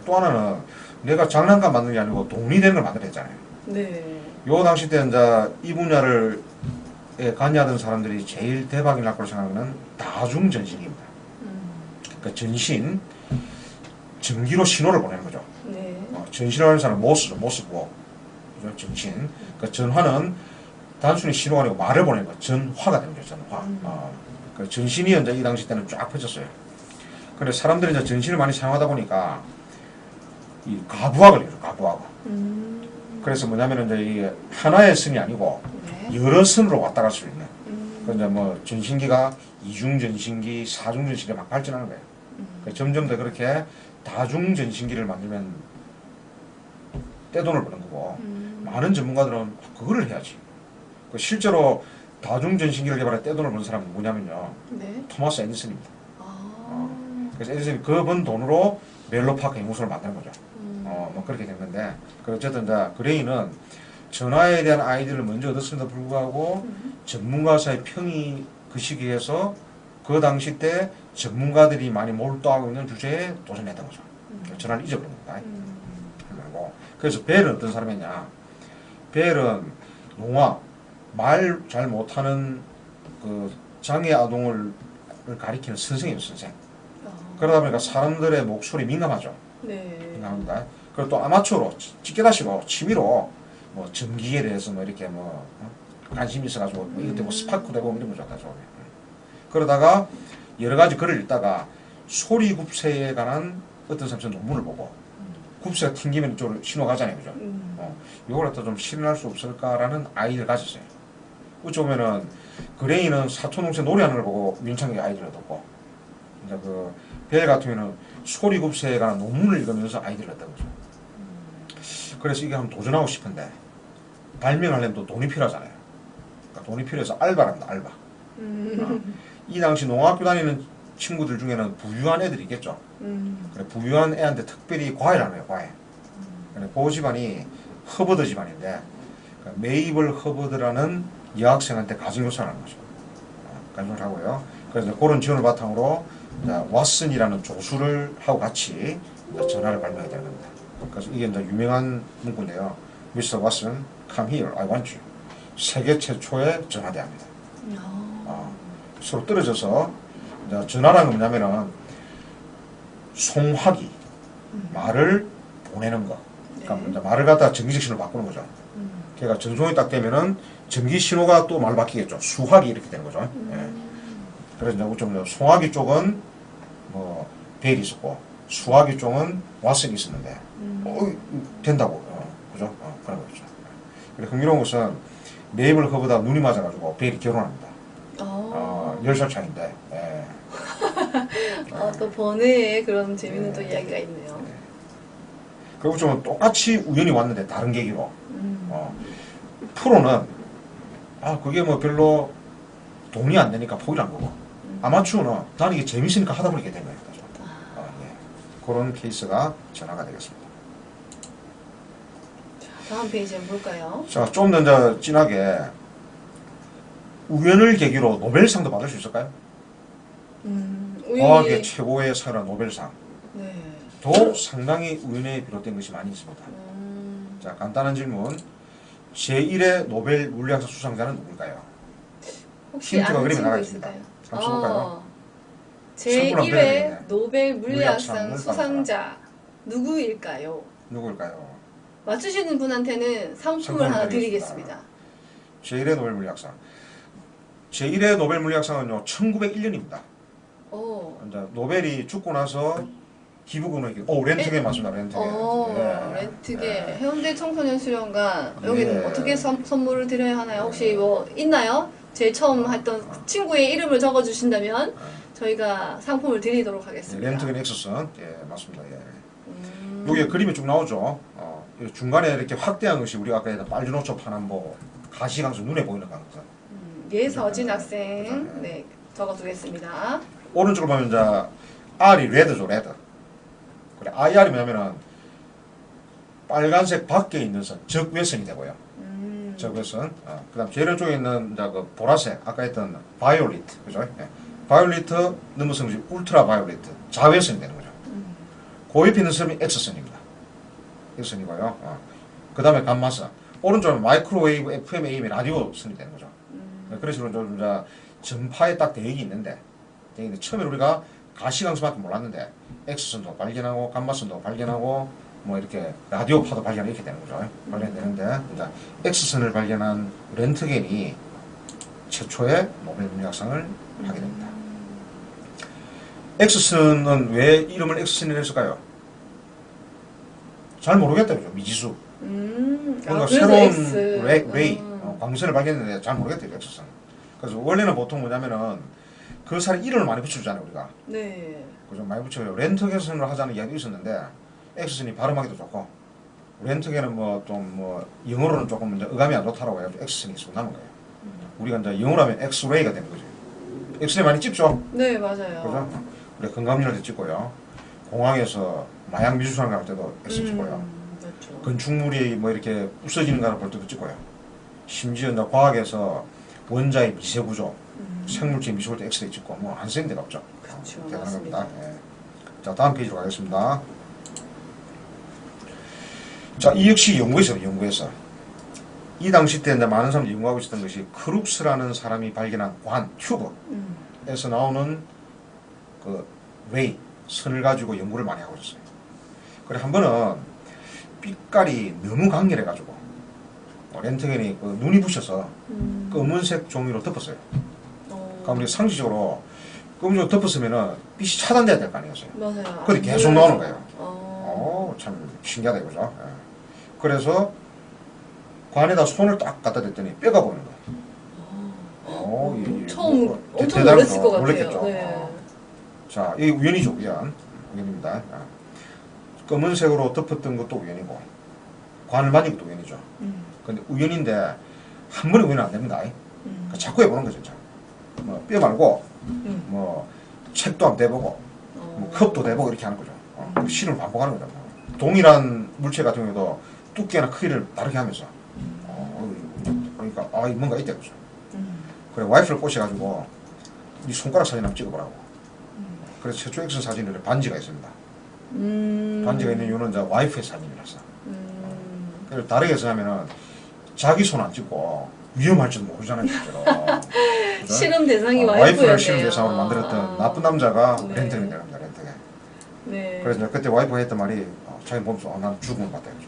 또 하나는 내가 장난감 만드는 게 아니고 돈이 되는 걸 만들어야 했잖아요. 네. 요 당시 때 이제 이 분야를 관여하던 사람들이 제일 대박이 날 거로 생각하는 다중전신입니다. 그러니까 전신, 전기로 신호를 보내는 거죠. 네. 전신을 하는 사람은 모스죠, 모스고. 전신. 그러니까 전화는 단순히 신호가 아니고 말을 보내는 거 전화가 되는 거죠. 전화. 그 전신이 이제 이 당시 때는 쫙 펼쳤어요. 근데 사람들이 이제 전신을 많이 사용하다 보니까 이 가부학을 해요. 가부학. 그래서 뭐냐면은 이제 이게 하나의 선이 아니고 네. 여러 선으로 왔다 갈 수 있는. 그 이제 뭐 전신기가 이중 전신기, 사중 전신기 막 발전하는 거예요. 그래서 점점 더 그렇게 다중 전신기를 만들면 떼돈을 버는 거고 많은 전문가들은 그거를 해야지. 그 실제로 다중 전신기를 개발해 떼돈을 버는 사람은 뭐냐면요. 네. 토마스 에디슨입니다. 아. 그래서 에디슨이 그 번 돈으로 멜로파크 앵무소를 만드는 거죠. 뭐 그렇게 된 건데, 어쨌든 이제 그레이는 전화에 대한 아이디어를 먼저 얻었음에도 불구하고 전문가 사이 평이 그 시기에서 그 당시 때 전문가들이 많이 몰두하고 있는 주제에 도전했던 거죠. 전화를 잊어버린 겁니다. 그래서 벨은 어떤 사람이냐? 벨은 농화, 말 잘 못하는 그 장애 아동을 가리키는 선생이에요, 선생. 그러다 보니까 사람들의 목소리 민감하죠. 네. 민감합니다. 그리고 또 아마추어로 찌개다시고 취미로 뭐 전기에 대해서 뭐 이렇게 뭐 관심이 있어가지고 뭐 이것 되고 스파크 되고 뭐 이런 거 좋다. 그러다가 여러 가지 글을 읽다가 소리 굽새에 관한 어떤 사람 논문을 보고 굽새가 튕기면 이쪽으로 신호가 가잖아요, 그죠? 이걸 갖다 좀 실현할 수 없을까라는 아이디어를 가졌어요. 어찌 보면은 그레이는 사촌동생 노래하는 걸 보고 윤창에게 아이디어를 얻었고, 이제 벨 같은 경우는 소리 굽새에 관한 논문을 읽으면서 아이디어를 얻은 거죠. 그래서 이게 한번 도전하고 싶은데 발명하려면 또 돈이 필요하잖아요. 그러니까 돈이 필요해서 알바를 합니다. 알바. 이 당시 농학교 다니는 친구들 중에는 부유한 애들이 있겠죠. 그래, 부유한 애한테 특별히 과외를 하는 거예요. 과외. 그 집안이 허버드 집안인데 그러니까 메이블 허버드라는 여학생한테 가정교사를 하는 거죠. 가정교사를 하고요. 그래서 그런 지원을 바탕으로 왓슨이라는 조수를 하고 같이 전화를 발명하게 되는 겁니다. 그래서 이게 이제 유명한 문구인데요. Mr. Watson, come here, I want you. 세계 최초의 전화대화입니다. 서로 떨어져서 이제 전화라는 건 뭐냐면은 송화기, 말을 보내는 거. 그러니까 이제 말을 갖다가 전기적 신호로 바꾸는 거죠. 그러니까 전송이 딱 되면은 전기 신호가 또 말 바뀌겠죠. 수화기 이렇게 되는 거죠. 예. 그래서 이제 좀 송화기 쪽은 뭐 벨이 있었고 수화기 쪽은 왓슨이 있었는데 된다고 그죠? 그런 거죠. 그래 흥미로운 것은 메이블 허브다 눈이 맞아가지고 벨이 결혼합니다. 10살 차인데. 예. 또 번외의 그런 재밌는 또 이야기가 있네요. 그리고 좀 똑같이 우연히 왔는데 다른 계기로. 프로는 그게 뭐 별로 돈이 안 되니까 포기한 거고 아마추어는 나는 이게 재밌으니까 하다 보니까 된 거예요. 예. 그런 케이스가 전화가 되겠습니다. 다음 페이지 한번 볼까요? 자, 좀 더 이제 진하게 우연을 계기로 노벨상도 받을 수 있을까요? 과학의 최고의 상이라는 노벨상. 네. 도 상당히 우연에 비롯된 것이 많이 있습니다. 자, 간단한 질문. 제1의 노벨 물리학상 수상자는 누굴까요? 혹시 힌트가 아는 그림에 친구 나가 있을까요? 한번 써볼까요? 제1회 노벨 물리학상 물리학상 수상자 누구일까요? 누구일까요? 맞추시는 분한테는 상품을 하나 드리겠습니다. 제1의 노벨 물리학상. 제1의 노벨 물리학상은요, 1901년입니다. 이제 노벨이 죽고 나서 기부금을 렌트게 맞습니다. 렌트게. 렌트게 해운대 청소년 수련관 여기는 어떻게 선물을 드려야 하나요? 혹시 뭐 있나요? 제일 처음 했던 친구의 이름을 적어주신다면 저희가 상품을 드리도록 하겠습니다. 렌트겐 엑스선. 예, 맞습니다. 예. 여기 그림이 쭉 나오죠. 중간에 이렇게 확대한 것이 우리가 아까 했던 빨주노초 파남보 가시광선 눈에 보이는 광선. 예서진 학생 네 적어두겠습니다. 오른쪽으로 보면 이제 R이 레드죠, 레드. 그래, IR이 뭐냐면은 빨간색 밖에 있는 선, 적외선이 되고요. 적외선. 그다음 제일 왼쪽에 있는 이제 그 보라색, 아까 했던 바이올리트, 그죠? 예. 바이올리트 넘어선 것이 울트라 바이올리트, 자외선이 되는 거죠. 그 옆에 있는 선이 X선입니다. X선이고요. 그다음에 감마선. 오른쪽은 마이크로웨이브, FM, AM, 라디오 선이 되는 거죠. 그런 식으로 좀 이제 전파에 딱 대역이 있는데 처음에 우리가 가시광선밖에 몰랐는데 X선도 발견하고 감마선도 발견하고 뭐 이렇게 라디오 파도 발견 이렇게 되는 거죠. 발견되는데 이제 X선을 발견한 렌트겐이 최초의 노벨 물리학상을 하게 됩니다. X선은 왜 이름을 X선이라고 했을까요? 잘 모르겠다 그죠. 미지수. 그러니까 그래서 새로운 X. 레이 광선을 발견했는데 잘 모르겠대요. X선. 그래서 원래는 보통 뭐냐면은 그 살에 이름을 많이 붙여주잖아요 우리가. 네. 그죠. 많이 붙여요. 렌트겐선을 하자는 이야기가 있었는데 X선이 발음하기도 좋고 렌트겐은 뭐 좀 뭐 영어로는 조금 이제 어감이 안 좋다라고 해가지고 X선이 쓰고 남은 거예요. 우리가 이제 영어로 하면 엑스레이가 되는 거죠. 엑스레이 많이 찍죠. 네, 맞아요. 그죠? 우리 건강검진할 때 찍고요. 공항에서 마약 미수상 갈 때도 엑스레이 찍고요. 그렇죠. 건축물이 뭐 이렇게 부서지는 거를 볼 때도 찍고요. 심지어 이제 과학에서 원자의 미세 구조, 생물체 미세 구조 엑스레이 찍고 뭐 안 쓰는 데가 없죠. 그렇죠. 대단한 맞습니다. 겁니다. 예. 자, 다음 페이지로 가겠습니다. 자, 이 역시 연구에서 이 당시 때 이제 많은 사람들이 연구하고 있었던 것이 크룩스라는 사람이 발견한 관, 튜브에서 나오는 그 레이, 선을 가지고 연구를 많이 하고 있었어요. 그래 한 번은 빛깔이 너무 강렬해가지고 렌트겐이 그 눈이 부셔서 검은색 종이로 덮었어요. 그러니까 우리 상식적으로 검은색으로 덮었으면은 빛이 차단돼야 될 거 아니겠어요? 맞아요. 그게 계속 나오는 거예요. 어. 참 신기하다 이거죠. 예. 그래서 관에다 손을 딱 갖다 댔더니 뼈가 보이는 거예요. 처음 엄청 대단한 놀랐을 거, 것 같아요. 놀랬겠죠. 네. 자, 이게 우연이죠, 우연입니다. 검은색으로 덮었던 것도 우연이고, 관을 만진 것도 우연이죠. 근데 우연인데, 한 번에 우연은 안 됩니다. 그러니까 자꾸 해보는 거죠, 진짜. 뭐, 뼈 말고, 뭐, 책도 한번 대보고, 뭐 컵도 대보고 이렇게 하는 거죠. 실험을 반복하는 거죠. 동일한 물체 같은 경우도 두께나 크기를 다르게 하면서, 그러니까, 이 뭔가 있다, 그죠. 그래, 와이프를 꼬셔가지고, 이 손가락 사진 한번 찍어보라고. 그래서 최초 액션 사진에 반지가 있습니다. 반지가 있는 이유는 이제 와이프의 사진이라서. 그래서 다르게 해서하면은 자기 손 안 찍고 위험할지도 모르잖아요, 실제로. 실험 대상이 와이프를 실험 대상으로 만들었던 나쁜 남자가 네. 렌트겐이 됩니다, 렌트겐. 네. 그래서 이제 그때 와이프가 했던 말이 자기 몸소 난 죽으면 봤다, 그죠.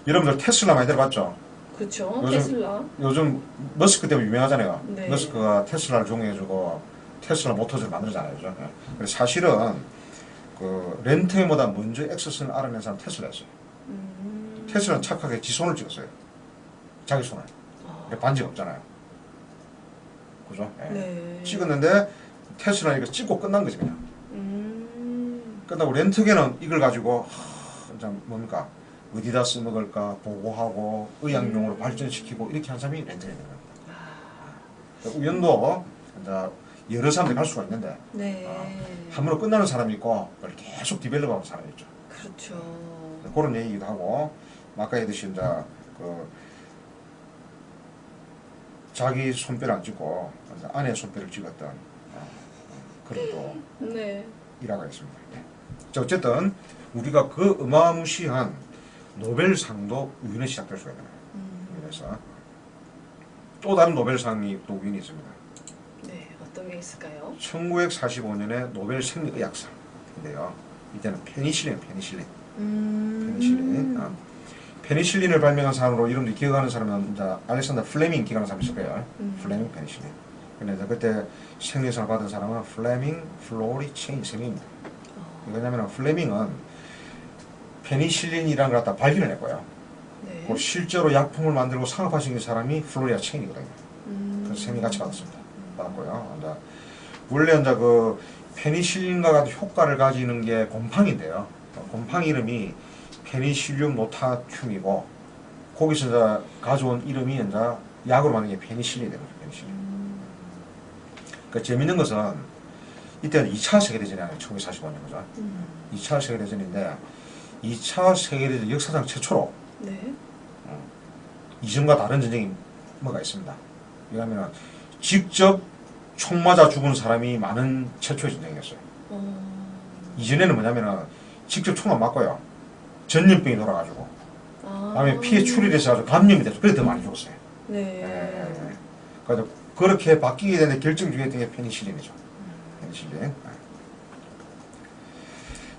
여러분들 테슬라 많이 들어봤죠? 그렇죠. 요즘- 테슬라. 요즘 머스크 때문에 유명하잖아요. 네. 머스크가 테슬라를 종해주고 테슬라 모터즈를 만들잖아요. 그죠? 그래서 사실은 그 렌트겐보다 먼저 엑스선을 알아낸 사람 테슬라였어요. 테슬라는 착하게 지 손을 찍었어요. 자기 손을. 근데 반지가 없잖아요. 그죠? 예. 네. 찍었는데 테슬라는 이거 찍고 끝난 거지 그냥. 끝나고 렌트겐은 이걸 가지고 이제 뭡니까? 어디다 써먹을까 보고하고 의학용으로 발전시키고 이렇게 한 사람이 렌트겐인 겁니다. 우연도 이제 여러 사람들이 갈 수가 있는데 네. 한 번으로 끝나는 사람이 있고 그걸 계속 디벨롭하는 사람이 있죠. 그렇죠. 그런 얘기기도 하고 아까 얘기했듯이 이제 그 자기 손뼈를 안 찍고 이제 아내 손뼈를 찍었던 그런 또 네. 일화가 있습니다. 네. 자, 어쨌든 우리가 그 어마무시한 노벨상도 우연히 시작될 수가 있잖아요. 그래서 또 다른 노벨상이 또 우연히 있습니다. 네. 어떤 게 있을까요? 1945년에 노벨 생리의학상인데요. 이때는 페니실린. 페니실린을 발명한 사람으로 이름도 기억하는 사람은 이제 알렉산더 플레밍 기억하는 사람이 있을 거예요. 플레밍 페니실린. 근데 그때 생리상을 받은 사람은 플레밍 플로리 체인 선생님입니다. 왜냐면 플레밍은 페니실린이라는 걸 갖다 발견을 했고요. 네. 그 실제로 약품을 만들고 상업화시킨 사람이 플로리아 체인이거든요. 그래서 생리 같이 받았습니다. 받았고요. 이제 원래 이제 그 페니실린과 같은 효과를 가지는 게 곰팡인데요. 곰팡이 이름이 페니실륨 노타튬이고 거기서 이제 가져온 이름이 이제 약으로 만든 게 페니실린이 되는 거죠. 페니실린. 그 재밌는 것은 이때는 2차 세계대전이 아니에요. 1945년 그죠? 2차 세계대전인데 2차 세계대전 역사상 최초로 네. 이전과 다른 전쟁이 뭐가 있습니다. 왜냐하면 직접 총 맞아 죽은 사람이 많은 최초의 전쟁이었어요. 이전에는 뭐냐면은 직접 총 안 맞고요. 전염병이 돌아가지고 다음에 피해 출혈해서 감염이 돼서 그래 더 많이 죽었어요. 네. 그래서 그렇게 바뀌게 되는 결정 중에 있던 게 페니실린이죠. 페니실린.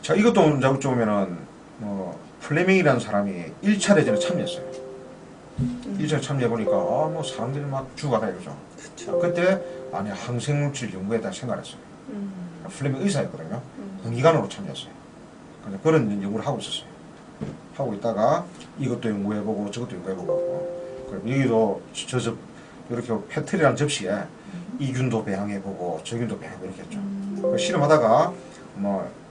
자, 이것도 이제 어찌 보면은 플레밍이라는 사람이 1차 대전에 참여했어요. 1차에 참여해 보니까 뭐 사람들이 막 죽어가다 이거죠. 그쵸. 그때 아니 항생물질 연구에다 생각했어요. 음. 플레밍 의사였거든요. 공기관으로 참여했어요. 그래서 그런 연구를 하고 있었어요. 하고 있다가 이것도 연구해보고 저것도 연구해보고 그리고 여기도 저 이렇게 페트리라는 접시에 이균도 배양해보고 저균도 배양해보고 이렇게 했죠. 그래서 실험하다가 뭐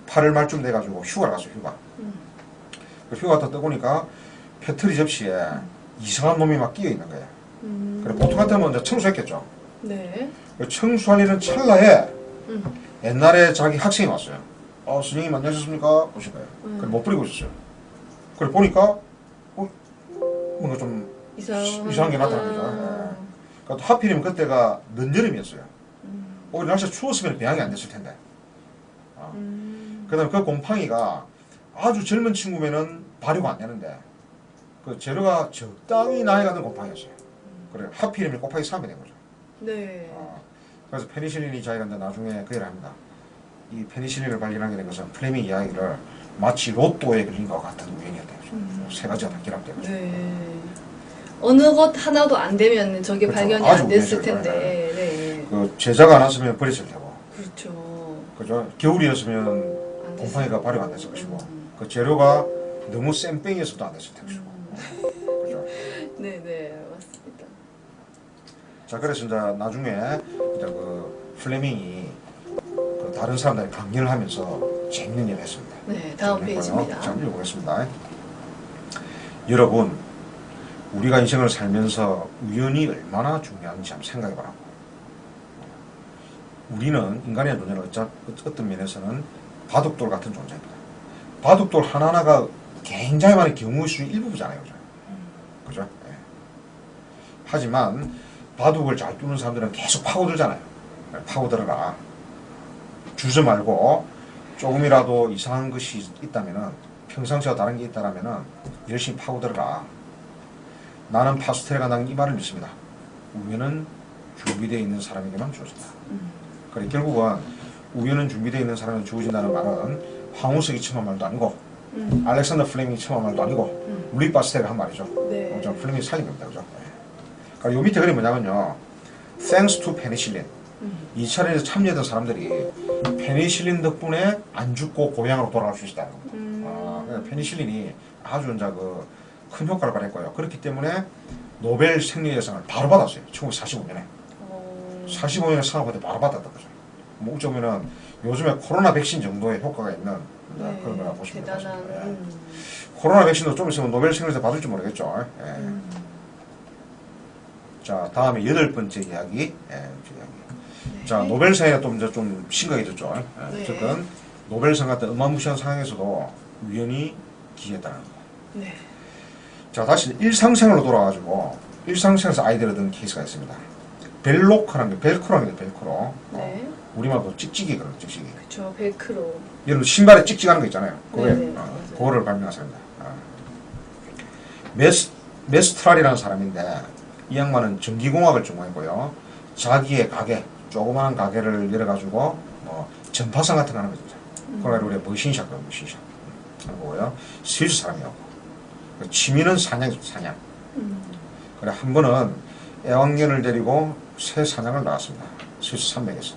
8월 말쯤 돼가지고 휴가를 갔어요. 휴가. 그 휴가 갔다 떠보니까 페트리 접시에 이상한 놈이 막 끼어 있는 거예요. 그래 보통 같으면 이제 청소했겠죠. 네. 청소하려는 찰나에 옛날에 자기 학생이 왔어요. 선생님 안녕하셨습니까? 오신 거예요. 그래 못 버리고 있었어요. 그래 보니까 뭔가 좀 이상한 게 나타난 거죠. 예. 그러니까 하필이면 그때가 늦여름이었어요. 오히려 날씨가 추웠으면 배양이 안 됐을 텐데. 그 다음에 그 곰팡이가 아주 젊은 친구면은 발효가 안 되는데 그 재료가 적당히 나이가 든 곰팡이였어요. 그래 하필이면 곰팡이 싸움이 된 거죠. 네. 그래서 페니실린이 자기가 이제 나중에 그 일을 합니다. 이 페니실린을 발견하게 된 것은 플레밍 이야기를 마치 로또에 걸린 것 같은 우연이었다. 세 가지가 다 결합되고. 네. 어느 것 하나도 안 되면 저게 그렇죠. 발견이 아주 안 됐을 우연이죠. 텐데. 네. 그 제자가 안 왔으면 버렸을 테고. 그렇죠. 그죠? 겨울이었으면 안 됐을 곰팡이가 발효가 안 됐을 것이고 그 재료가 너무 센 뺑이었어도 안 됐을 것이고. 그죠? 네네 맞습니다. 자 그래서 이제 나중에 이제 그 플레밍이 그 다른 사람들이 강연을 하면서 재밌는 일을 했습니다. 네 다음 페이지입니다. 자 읽어보겠습니다. 여러분 우리가 인생을 살면서 우연이 얼마나 중요한지 한번 생각해 보라고. 우리는 인간의 존재는 어떤 면에서는 바둑돌 같은 존재입니다. 바둑돌 하나하나가 굉장히 많은 경우의 수 일부잖아요. 그죠? 네. 하지만 바둑을 잘 두는 사람들은 계속 파고들잖아요. 파고들어라. 주저 말고 조금이라도 이상한 것이 있다면은 평상시와 다른 게 있다라면은 열심히 파고들어라. 나는 파스텔가 난 이 말을 믿습니다. 우연은 준비되어 있는 사람에게만 주어진다. 그래 결국은 우연은 준비되어 있는 사람에게 주어진다는 말은 황우석이 처음 한 말도 아니고 알렉산더 플레밍이 처음 한 말도 아니고 루이 파스텔가 한 말이죠. 네. 플레밍이 살린 겁니다. 그죠? 그러니까 요 밑에 그림이 뭐냐면요. Thanks to penicillin. 2차 대전에 참여했던 사람들이 페니실린 덕분에 안 죽고 고향으로 돌아갈 수 있다는 겁니다. 그러니까 페니실린이 아주 이제 큰 효과를 발휘했고요. 그렇기 때문에 노벨 생리대상을 바로 받았어요. 1945년에. 45년에 상업할 때 바로 받았던 거죠. 뭐 어쩌면은 요즘에 코로나 백신 정도의 효과가 있는 네, 그런 거라 보시면 되겠습니다. 대단한. 코로나 백신도 좀 있으면 노벨 생리대상 받을지 모르겠죠. 예. 자, 다음에 8번째 이야기. 네. 자, 노벨상에 또 이제 좀 심각해졌죠. 네. 어쨌든 노벨상 같은 어마무시한 상황에서도 우연히 기회했다는 거. 네. 자, 다시 일상생활로 돌아가지고 일상생활에서 아이디어를 얻은 케이스가 있습니다. 벨로크라는 게 벨크로라는 게 벨크로. 네. 우리말로 찍찍이거든요, 찍찍이. 그쵸 벨크로. 여러분 신발에 찍찍하는 거 있잖아요. 그거에 네네, 그거를 발명한 사람입니다. 메스트랄이라는 사람인데 이 양반은 전기공학을 전공했고요. 자기의 가게, 조그마한 가게를 열어가지고 뭐 전파상 같은 거 하는 거죠. 그걸 우리가 머신샵 하는 거고요. 스위스 사람이었고 취미는 사냥이죠, 사냥. 그래 한 번은 애완견을 데리고 새 사냥을 나갔습니다. 스위스 산맥에서.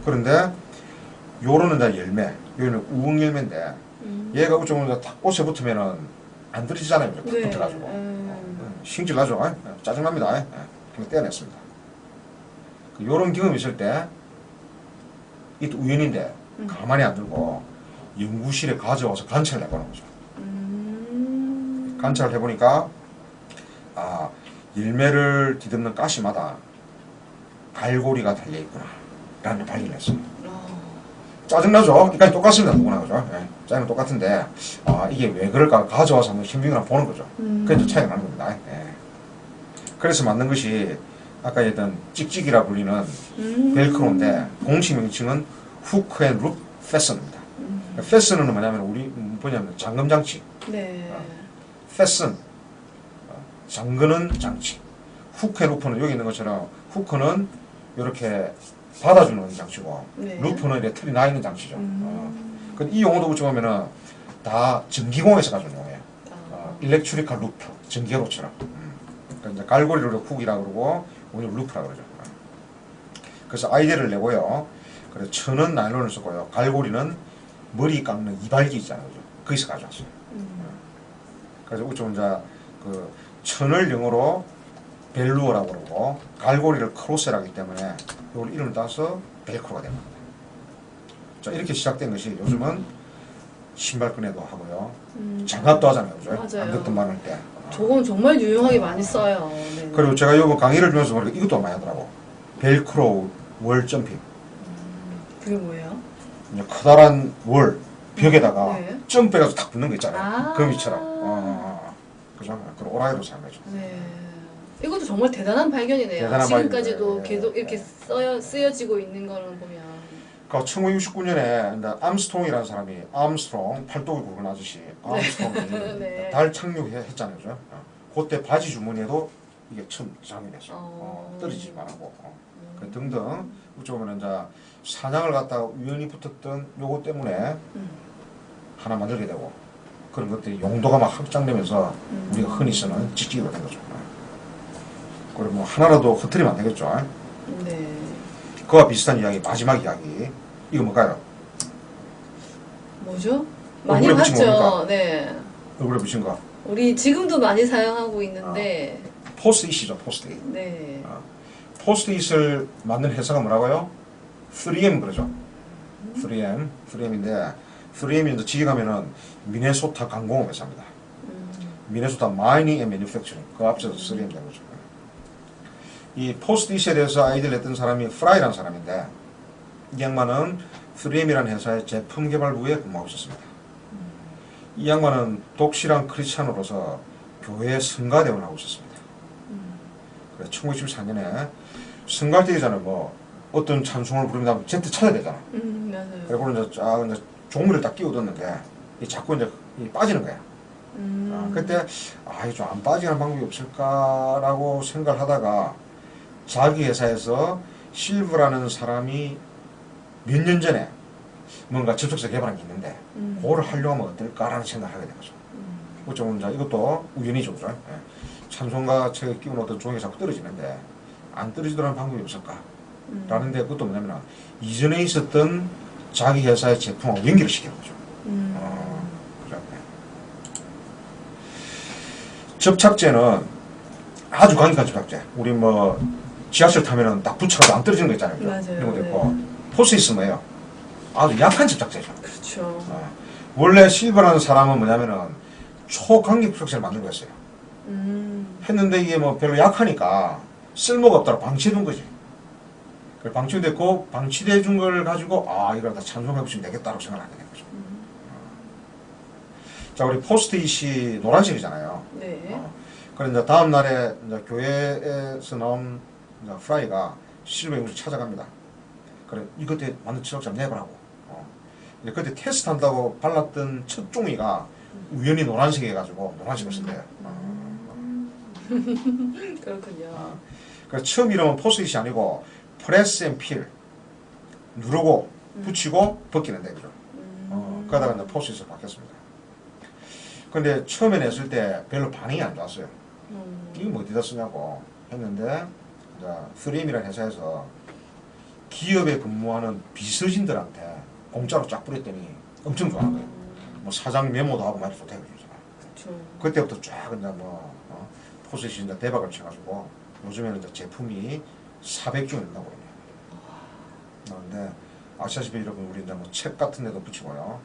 그런데 요로는 다 열매, 요는 우엉 열매인데 얘가 어쩌면 옷에 붙으면은 안 들어지잖아요. 탁 네. 붙어가지고 신질 나죠. 짜증납니다. 그냥 떼어냈습니다. 요런 경험이 있을 때 이것도 우연인데 가만히 안 두고 연구실에 가져와서 관찰을 해보는 거죠. 관찰을 해보니까 열매를 뒤덮는 가시마다 갈고리가 달려있구나 라는 걸 발견했어요. 짜증나죠? 그러니까 똑같습니다. 누구나 그죠? 짜증은 똑같은데 이게 왜 그럴까 가져와서 한번 신빙을 보는 거죠. 그래서 차이가 나는 겁니다. 그래서 만든 것이 아까 얘기했던 찍찍이라 불리는 벨크로인데 공식 명칭은 후크 앤 룹 패슨입니다. 패슨은 뭐냐면 우리 뭐냐면 잠금장치. 네. 패슨 잠그는 장치. 후크 앤 루프는 여기 있는 것처럼 후크는 이렇게 받아주는 장치고 네. 루프는 이렇게 틀이 나 있는 장치죠. 근데 이 용어도 붙여보면은 다 전기공에서 가져온 용어예요. 일렉트리컬 루프, 전기로처럼. 그러니까 이제 갈고리를 훅이라고 그러고 오늘 루프라고 그러죠. 그래서 아이디어를 내고요. 그래서 천은 나일론을 썼고요. 갈고리는 머리 깎는 이발기 있잖아요. 그죠? 거기서 가져왔어요. 그래서 우측은 이제 그 천을 영어로 벨루어라고 그러고 갈고리를 크로스라고 하기 때문에 이걸 이름을 따서 벨크로가 됩니다. 자, 이렇게 시작된 것이 요즘은 신발끈에도 하고요. 장갑도 하잖아요. 그죠? 맞아요. 안경도 많을 때. 저건 정말 유용하게 많이 써요. 네. 그리고 제가 이번 강의를 주면서 보니까 이것도 많이 하더라고. 벨크로 월 점핑. 그게 뭐예요? 이제 커다란 월 벽에다가 네. 점프해가지고 탁 붙는 거 있잖아요. 아. 거미처럼. 그죠? 그 오라이로 사용하죠. 네. 이것도 정말 대단한 발견이네요. 대단한 지금까지도 발견이에요. 계속 네. 이렇게 쓰여지고 있는 거는 보면. 그 1969년에 암스트롱이라는 사람이 암스트롱 팔뚝을 굵은 아저씨 암스트롱이 네. 달 착륙했잖아요. 그죠? 그때 바지 주머니에도 이게 처음 장면이었어요. 떨어지지 말라고. 그 등등. 어찌 보면 이제 사냥을 갖다가 우연히 붙었던 요거 때문에 하나 만들게 되고 그런 것들이 용도가 막 확장되면서 우리가 흔히 쓰는 찍찍이가 된 거죠. 그리고 뭐 하나라도 흐트리면 안 되겠죠. 네. 그와 비슷한 이야기, 마지막 이야기. 이거 뭘까요? 뭐죠? 많이 얼굴에 붙인 봤죠. 겁니까? 네. 얼굴에 붙인 거. 우리 지금도 많이 사용하고 있는데. 포스트잇이죠, 포스트잇. 네. 포스트잇을 만든 회사가 뭐라고요? 3M 그러죠. 3M인데 3M이 이제 지게 가면은 미네소타 강공업 회사입니다. 미네소타 마이닝 앤 매뉴팩처링 그 앞에서 3M 되는 거죠. 이 포스트잇에 대해서 아이디어를 냈던 사람이 프라이라는 사람인데 이 양반은 3M이라는 회사의 제품 개발부에 근무하고 있었습니다. 이 양반은 독실한 크리스찬으로서 교회 성가대원을 하고 있었습니다. 그래서 1914년에 성가할 때 있잖아요. 뭐 어떤 찬송을 부르면 제때 찾아야 되잖아. 맞아요. 그리고 이제 종물을 딱 끼워뒀는데 자꾸 이제 빠지는 거야. 그때 이게 좀 안 빠지는 방법이 없을까라고 생각을 하다가 자기 회사에서 실브라는 사람이 몇 년 전에 뭔가 접촉사 개발한 게 있는데 그거를 하려고 하면 어떨까라는 생각을 하게 된 거죠. 어쩌면 이제 이것도 우연이죠. 그죠? 찬송가 책에 끼워놓던 종이가 자꾸 떨어지는데 안 떨어지더라는 방법이 없을까? 라는데 그것도 뭐냐면 이전에 있었던 자기 회사의 제품하고 연결을 시키는 거죠. 그죠? 접착제는 아주 강력한 접착제. 우리 뭐 지하철 타면은 딱 붙여도 안 떨어지는 거 있잖아요. 그죠? 맞아요. 이런 것도 있고 포스트잇은 뭐예요? 아주 약한 접착제죠. 그렇죠. 원래 실버라는 사람은 뭐냐면은 초강력 접착제를 만든 거였어요. 했는데 이게 뭐 별로 약하니까 쓸모가 없다고 방치해둔 거지. 그래서 방치됐고 방치돼 준 걸 가지고 이걸 다 찬송해보시면 되겠다고 생각을 하게 된 거죠. 자, 우리 포스트잇이 노란색이잖아요. 네. 그래서 이제 다음 날에 이제 교회에서 나온 이제 프라이가 실버 용지 찾아갑니다. 그래 이것도 만든 지적자 내보라고. 이제 그때 테스트한다고 발랐던 첫 종이가 우연히 노란색이 해가지고 노란색을 쓴대요. 그렇군요. 그래서 처음 이름은 포스트잇이 아니고 프레스 앤 필 누르고 붙이고 벗기는 데죠. 그러다가 이제 포스트잇으로 바뀌었습니다. 근데 처음에 냈을 때 별로 반응이 안 좋았어요. 이거 뭐 어디다 쓰냐고 했는데 이제 3M이라는 회사에서 기업에 근무하는 비서진들한테 공짜로 쫙 뿌렸더니 엄청 좋아하는 거예요. 뭐 사장 메모도 하고 말이 좋다고 그러잖아요. 그렇죠. 그때부터 쫙 이제 포스트잇이 이제 대박을 쳐가지고 요즘에는 이제 제품이 400종이 된다고 그러네요. 그런데 아시다시피 여러분 우리 이제 뭐 책 같은 데도 붙이고요.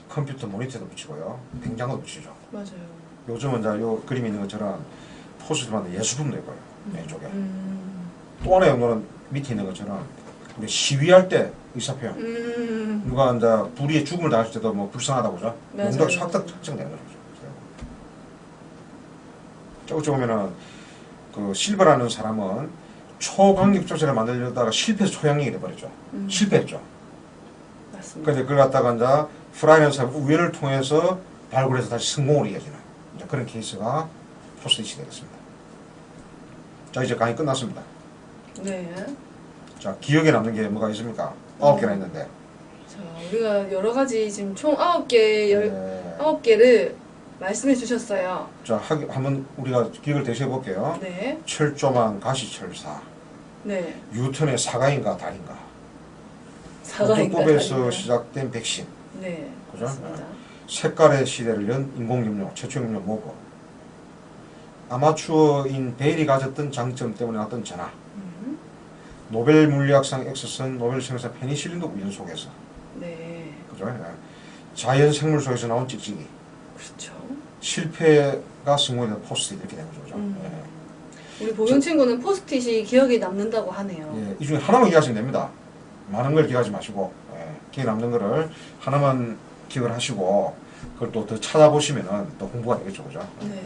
컴퓨터 모니터도 붙이고요. 냉장고도 붙이죠. 맞아요. 요즘은 이제 요 그림이 있는 것처럼 포스트잇 만든 예술품도 있고요. 왼쪽에. 음. 또 하나의 용도는 밑에 있는 것처럼 우리 시위할 때 의사표현. 누가 이제 불의의 죽음을 당할 때도 뭐 불쌍하다고 그러죠. 맞아요. 용도가 확 특정되는 거죠. 어찌 보면은 그 실버라는 사람은 초강력 접착제를 만들려다가 실패해서 초강력이 돼버렸죠. 실패했죠. 맞습니다. 근데 그걸 갖다가 이제 프라이라는 사람 우연을 통해서 발굴해서 다시 성공으로 이어지는 이제 그런 케이스가 포스트잇이 되겠습니다. 자, 이제 강의 끝났습니다. 네. 자, 기억에 남는 게 뭐가 있습니까? 9개나 있는데 자, 우리가 여러 가지 지금 총 9개, 네. 9개를 말씀해 주셨어요. 자, 한번 우리가 기억을 대시해 볼게요. 네. 철조망 가시철사, 네. 유턴의 사과인가 달인가, 사과인가 호주법에서 달인가. 시작된 백신, 네. 그죠? 맞습니다. 색깔의 시대를 연 인공염료, 최초염료 모고, 아마추어인 베일이 가졌던 장점 때문에 났던 전화, 노벨 물리학상 엑스선, 노벨 생산 페니실린도 우연 속에서, 네. 그죠? 자연 생물 속에서 나온 찍찍이, 그렇죠. 실패가 성공에 대한 포스트 이렇게 되는 거죠. 우리 보경 친구는 포스트잇이 기억에 남는다고 하네요. 예, 이 중에 하나만 기억하시면 됩니다. 많은 걸 기억하지 마시고, 기억에 남는 거를 하나만 기억을 하시고, 그걸 또 더 찾아보시면은 또 공부가 되겠죠, 그죠? 네.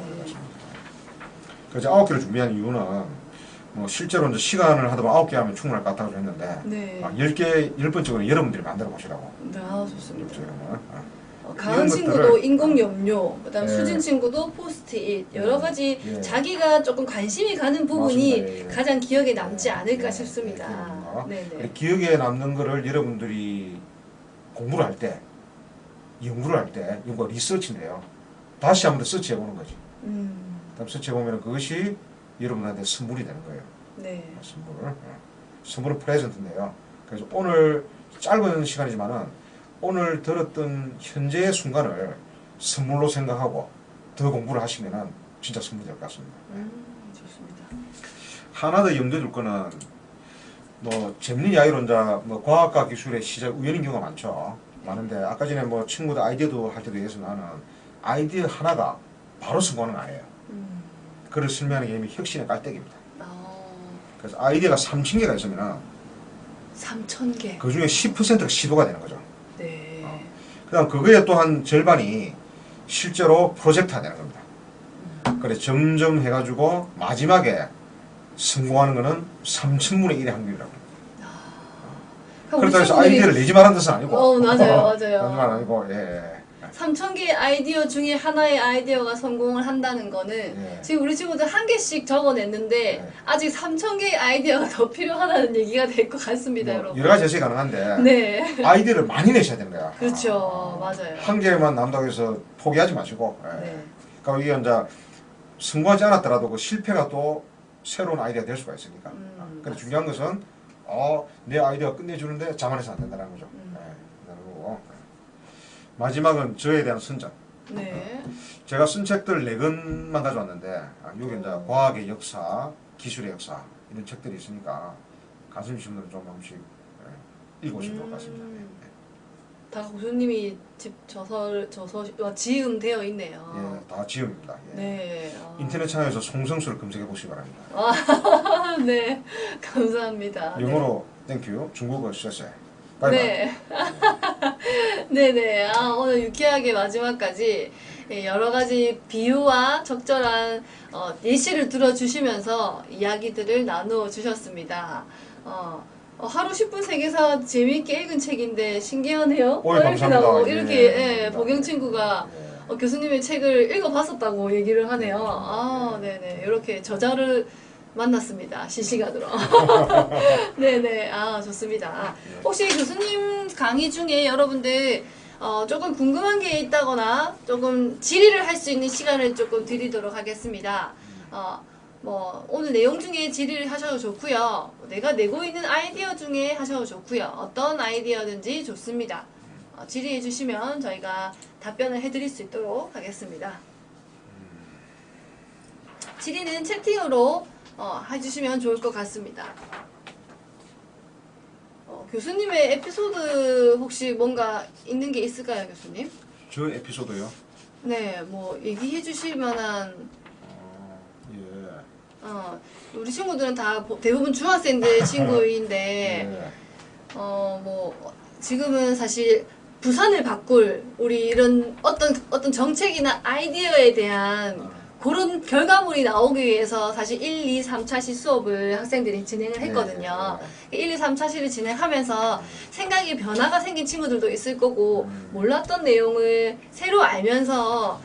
그래서 9개를 준비한 이유는, 뭐 실제로 이제 시간을 하다 보면 9개 하면 충분할 것 같다고 했는데, 네. 10개, 10번째는 여러분들이 만들어 보시라고. 네, 아, 좋습니다. 그러면, 가은 이런 친구도 것들을- 인공염료, 그다음 예. 수진 친구도 포스트잇, 여러 가지 예. 자기가 조금 관심이 가는 부분이 맞습니다. 예. 가장 기억에 남지 않을까 예. 싶습니다. 예. 네네. 기억에 남는 거를 여러분들이 공부를 할 때, 연구를 할 때, 이거 리서치인데요. 다시 한번 더 서치해 보는 거지. 그다음 서치해 보면 그것이 여러분한테 선물이 되는 거예요. 네. 선물은 프레젠트인데요. 그래서 오늘 짧은 시간이지만은 오늘 들었던 현재의 순간을 선물로 생각하고 더 공부를 하시면은 진짜 선물이 될 것 같습니다. 좋습니다. 하나 더 염두에 거는 뭐 재밌는 이야기로 이제 뭐 과학과 기술의 시작 우연인 경우가 많은데 아까 전에 뭐 친구들 아이디어도 할 때도 얘기해서 나는 아이디어 하나가 바로 성공하는 거 아니에요. 그걸 설명하는 게 이미 혁신의 깔때기입니다. 그래서 아이디어가 3,000개가 있으면은 3,000개. 그 중에 10%가 시도가 되는 거죠. 네. 그다음 그거에 또 한 절반이 실제로 프로젝트화 되는 겁니다. 그래 점점 해가지고 마지막에 성공하는 거는 3,000분의 1의 확률이라고. 그렇다고 해서 아이디어를 내지 말라는 뜻은 아니고. 맞아요. 내지 말은 아니고, 예. 3,000개의 아이디어 중에 하나의 아이디어가 성공을 한다는 거는 예. 지금 우리 친구들 한 개씩 적어냈는데 예. 아직 3,000개의 아이디어가 더 필요하다는 얘기가 될 것 같습니다, 뭐 여러분. 여러 가지 해석이 가능한데 네. 아이디어를 많이 내셔야 되는 거야. 그렇죠. 맞아요. 한 개만 남다고 해서 포기하지 마시고. 예. 네. 그러니까 이게 이제 성공하지 않았더라도 그 실패가 또 새로운 아이디어가 될 수가 있으니까. 근데 중요한 것은 내 아이디어가 끝내주는데 자만해서 안 된다는 거죠. 그리고 마지막은 저에 대한 선전. 네. 제가 쓴 책들 4권만 가져왔는데 여기 이제 과학의 역사, 기술의 역사 이런 책들이 있으니까 관심 있으신 분들은 좀 한 번씩 읽어보시면 좋을 것 같습니다. 다 교수님이 집 저서와 지음되어 있네요. 예, 다 지음입니다. 예. 네. 인터넷 창에서 송성수를 검색해 보시기 바랍니다. 네. 감사합니다. 영어로 땡큐, 중국어 쎄쎄. 바이바이. 네. 네네. 오늘 유쾌하게 마지막까지 여러 가지 비유와 적절한 예시를 들어주시면서 이야기들을 나누어 주셨습니다. 하루 10분 세계사 재미있게 읽은 책인데 신기하네요. 오이, 감사합니다. 이렇게 예, 보경 친구가 교수님의 책을 읽어봤었다고 얘기를 하네요. 네네. 이렇게 저자를 만났습니다. 실시간으로. 네네. 좋습니다. 혹시 교수님 강의 중에 여러분들 조금 궁금한 게 있다거나 조금 질의를 할 수 있는 시간을 조금 드리도록 하겠습니다. 뭐 오늘 내용 중에 질의를 하셔도 좋고요. 내가 내고 있는 아이디어 중에 하셔도 좋고요. 어떤 아이디어든지 좋습니다. 질의해 주시면 저희가 답변을 해드릴 수 있도록 하겠습니다. 질의는 채팅으로 해주시면 좋을 것 같습니다. 교수님의 에피소드 혹시 뭔가 있는 게 있을까요, 교수님? 저 에피소드요? 네, 뭐 얘기해 주실 만한 예. 우리 친구들은 다 대부분 중학생들 친구인데 뭐 지금은 사실 부산을 바꿀 우리 이런 어떤 정책이나 아이디어에 대한 그런 결과물이 나오기 위해서 사실 1, 2, 3차시 수업을 학생들이 진행을 했거든요. 1, 2, 3차시를 진행하면서 생각의 변화가 생긴 친구들도 있을 거고 몰랐던 내용을 새로 알면서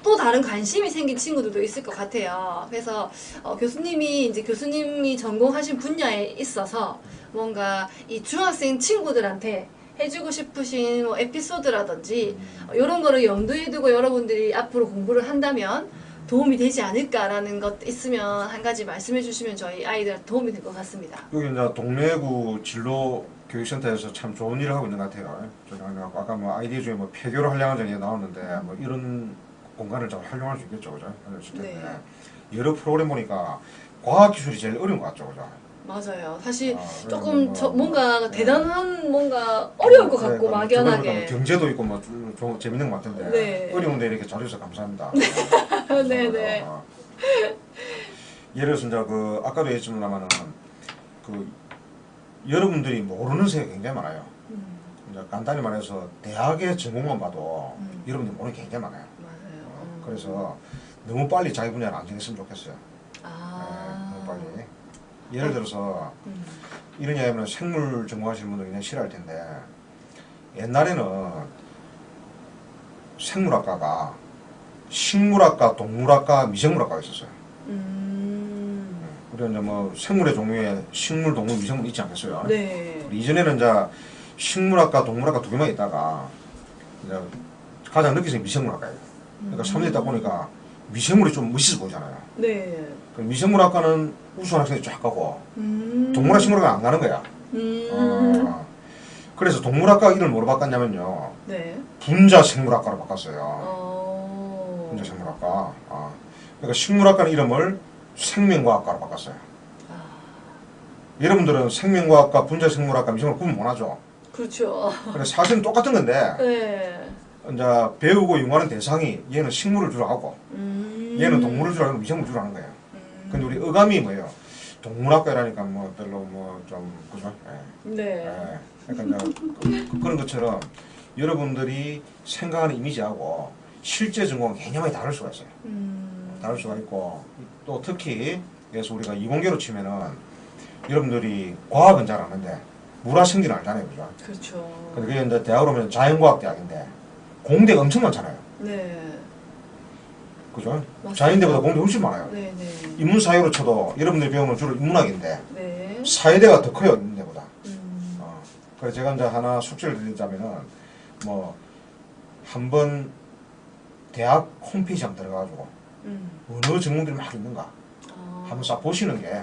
또 다른 관심이 생긴 친구들도 있을 것 같아요. 그래서 교수님이 전공하신 분야에 있어서 뭔가 이 중학생 친구들한테 해주고 싶으신 뭐 에피소드라든지 이런 거를 염두에 두고 여러분들이 앞으로 공부를 한다면 도움이 되지 않을까라는 것 있으면 한 가지 말씀해 주시면 저희 아이들 도움이 될 것 같습니다. 여기 이제 동래구 진로 교육센터에서 참 좋은 일을 하고 있는 것 같아요. 저는 아까 뭐 아이디어 중에 뭐 폐교를 활용한 적이 나오는데 뭐 이런 공간을 잘 활용할 수 있겠죠, 그죠? 네. 여러 프로그램 보니까 과학 기술이 제일 어려운 것 같죠, 그죠? 맞아요. 사실 아, 조금 뭐, 뭔가 네. 대단한 뭔가 어려울 것 같고 그러니까 막연하게. 경제도 있고 뭐 좀 재밌는 것 같은데 네. 어려운데 이렇게 잘해주셔서 감사합니다. 네네. 예를 들어서 이제 그 아까도 얘기했지만은 그 여러분들이 모르는 세계가 굉장히 많아요. 이제 간단히 말해서 대학의 전공만 봐도 여러분들이 모르는 게 굉장히 많아요. 맞아요. 그래서 너무 빨리 자기 분야를 안정했으면 좋겠어요. 아. 너무 빨리. 예를 들어서 이런 이야기하면 생물 전공하시는 분들 그냥 싫어할 텐데 옛날에는 생물학과가 식물학과, 동물학과, 미생물학과가 있었어요. 그리고 이제 뭐 생물의 종류에 식물, 동물, 미생물 있지 않겠어요? 네. 이전에는 이제 식물학과, 동물학과 두 개만 있다가 이제 가장 늦게 생긴 미생물학과예요. 그러니까 3년 있다 보니까 미생물이 좀 멋있어 보이잖아요. 네. 그럼 미생물학과는 우수한 학생이 쫙 가고 동물학 식물학과는 안 가는 거야. 그래서 동물학과 이름을 뭐로 바꿨냐면요. 네. 분자 생물학과로 바꿨어요. 분자 생물학과. 그러니까 식물학과는 이름을 생명과학과로 바꿨어요. 여러분들은 생명과학과, 분자 생물학과, 미생물 구분 못하죠. 그렇죠. 근데 사실은 똑같은 건데 네. 이제 배우고 연구하는 대상이 얘는 식물을 주로 하고 얘는 동물을 주로 하고 미생물을 주로 하는 거예요. 근데 우리 어감이 뭐예요? 동물학과라니까 뭐 별로 뭐 좀 그죠? 네. 그러니까 이제 그런 것처럼 여러분들이 생각하는 이미지하고 실제 전공은 개념이 다를 수가 있어요. 다를 수가 있고 또 특히 그래서 우리가 이공계로 치면은 여러분들이 과학은 잘 아는데 물화생지는 알잖아요, 그죠? 그렇죠. 근데 그게 이제 대학으로 오면 자연과학 대학인데 공대가 엄청 많잖아요, 네. 그죠? 맞습니다. 자연대보다 공대 훨씬 많아요. 네, 네. 인문사회로 쳐도 여러분들이 배우는 주로 인문학인데 네. 사회대가 더 커요, 인문대보다. 그래서 제가 이제 하나 숙제를 드리자면은 뭐 한번 대학 홈페이지 한번 들어가가지고 어느 전공들이 막 있는가 한번 싹 보시는 게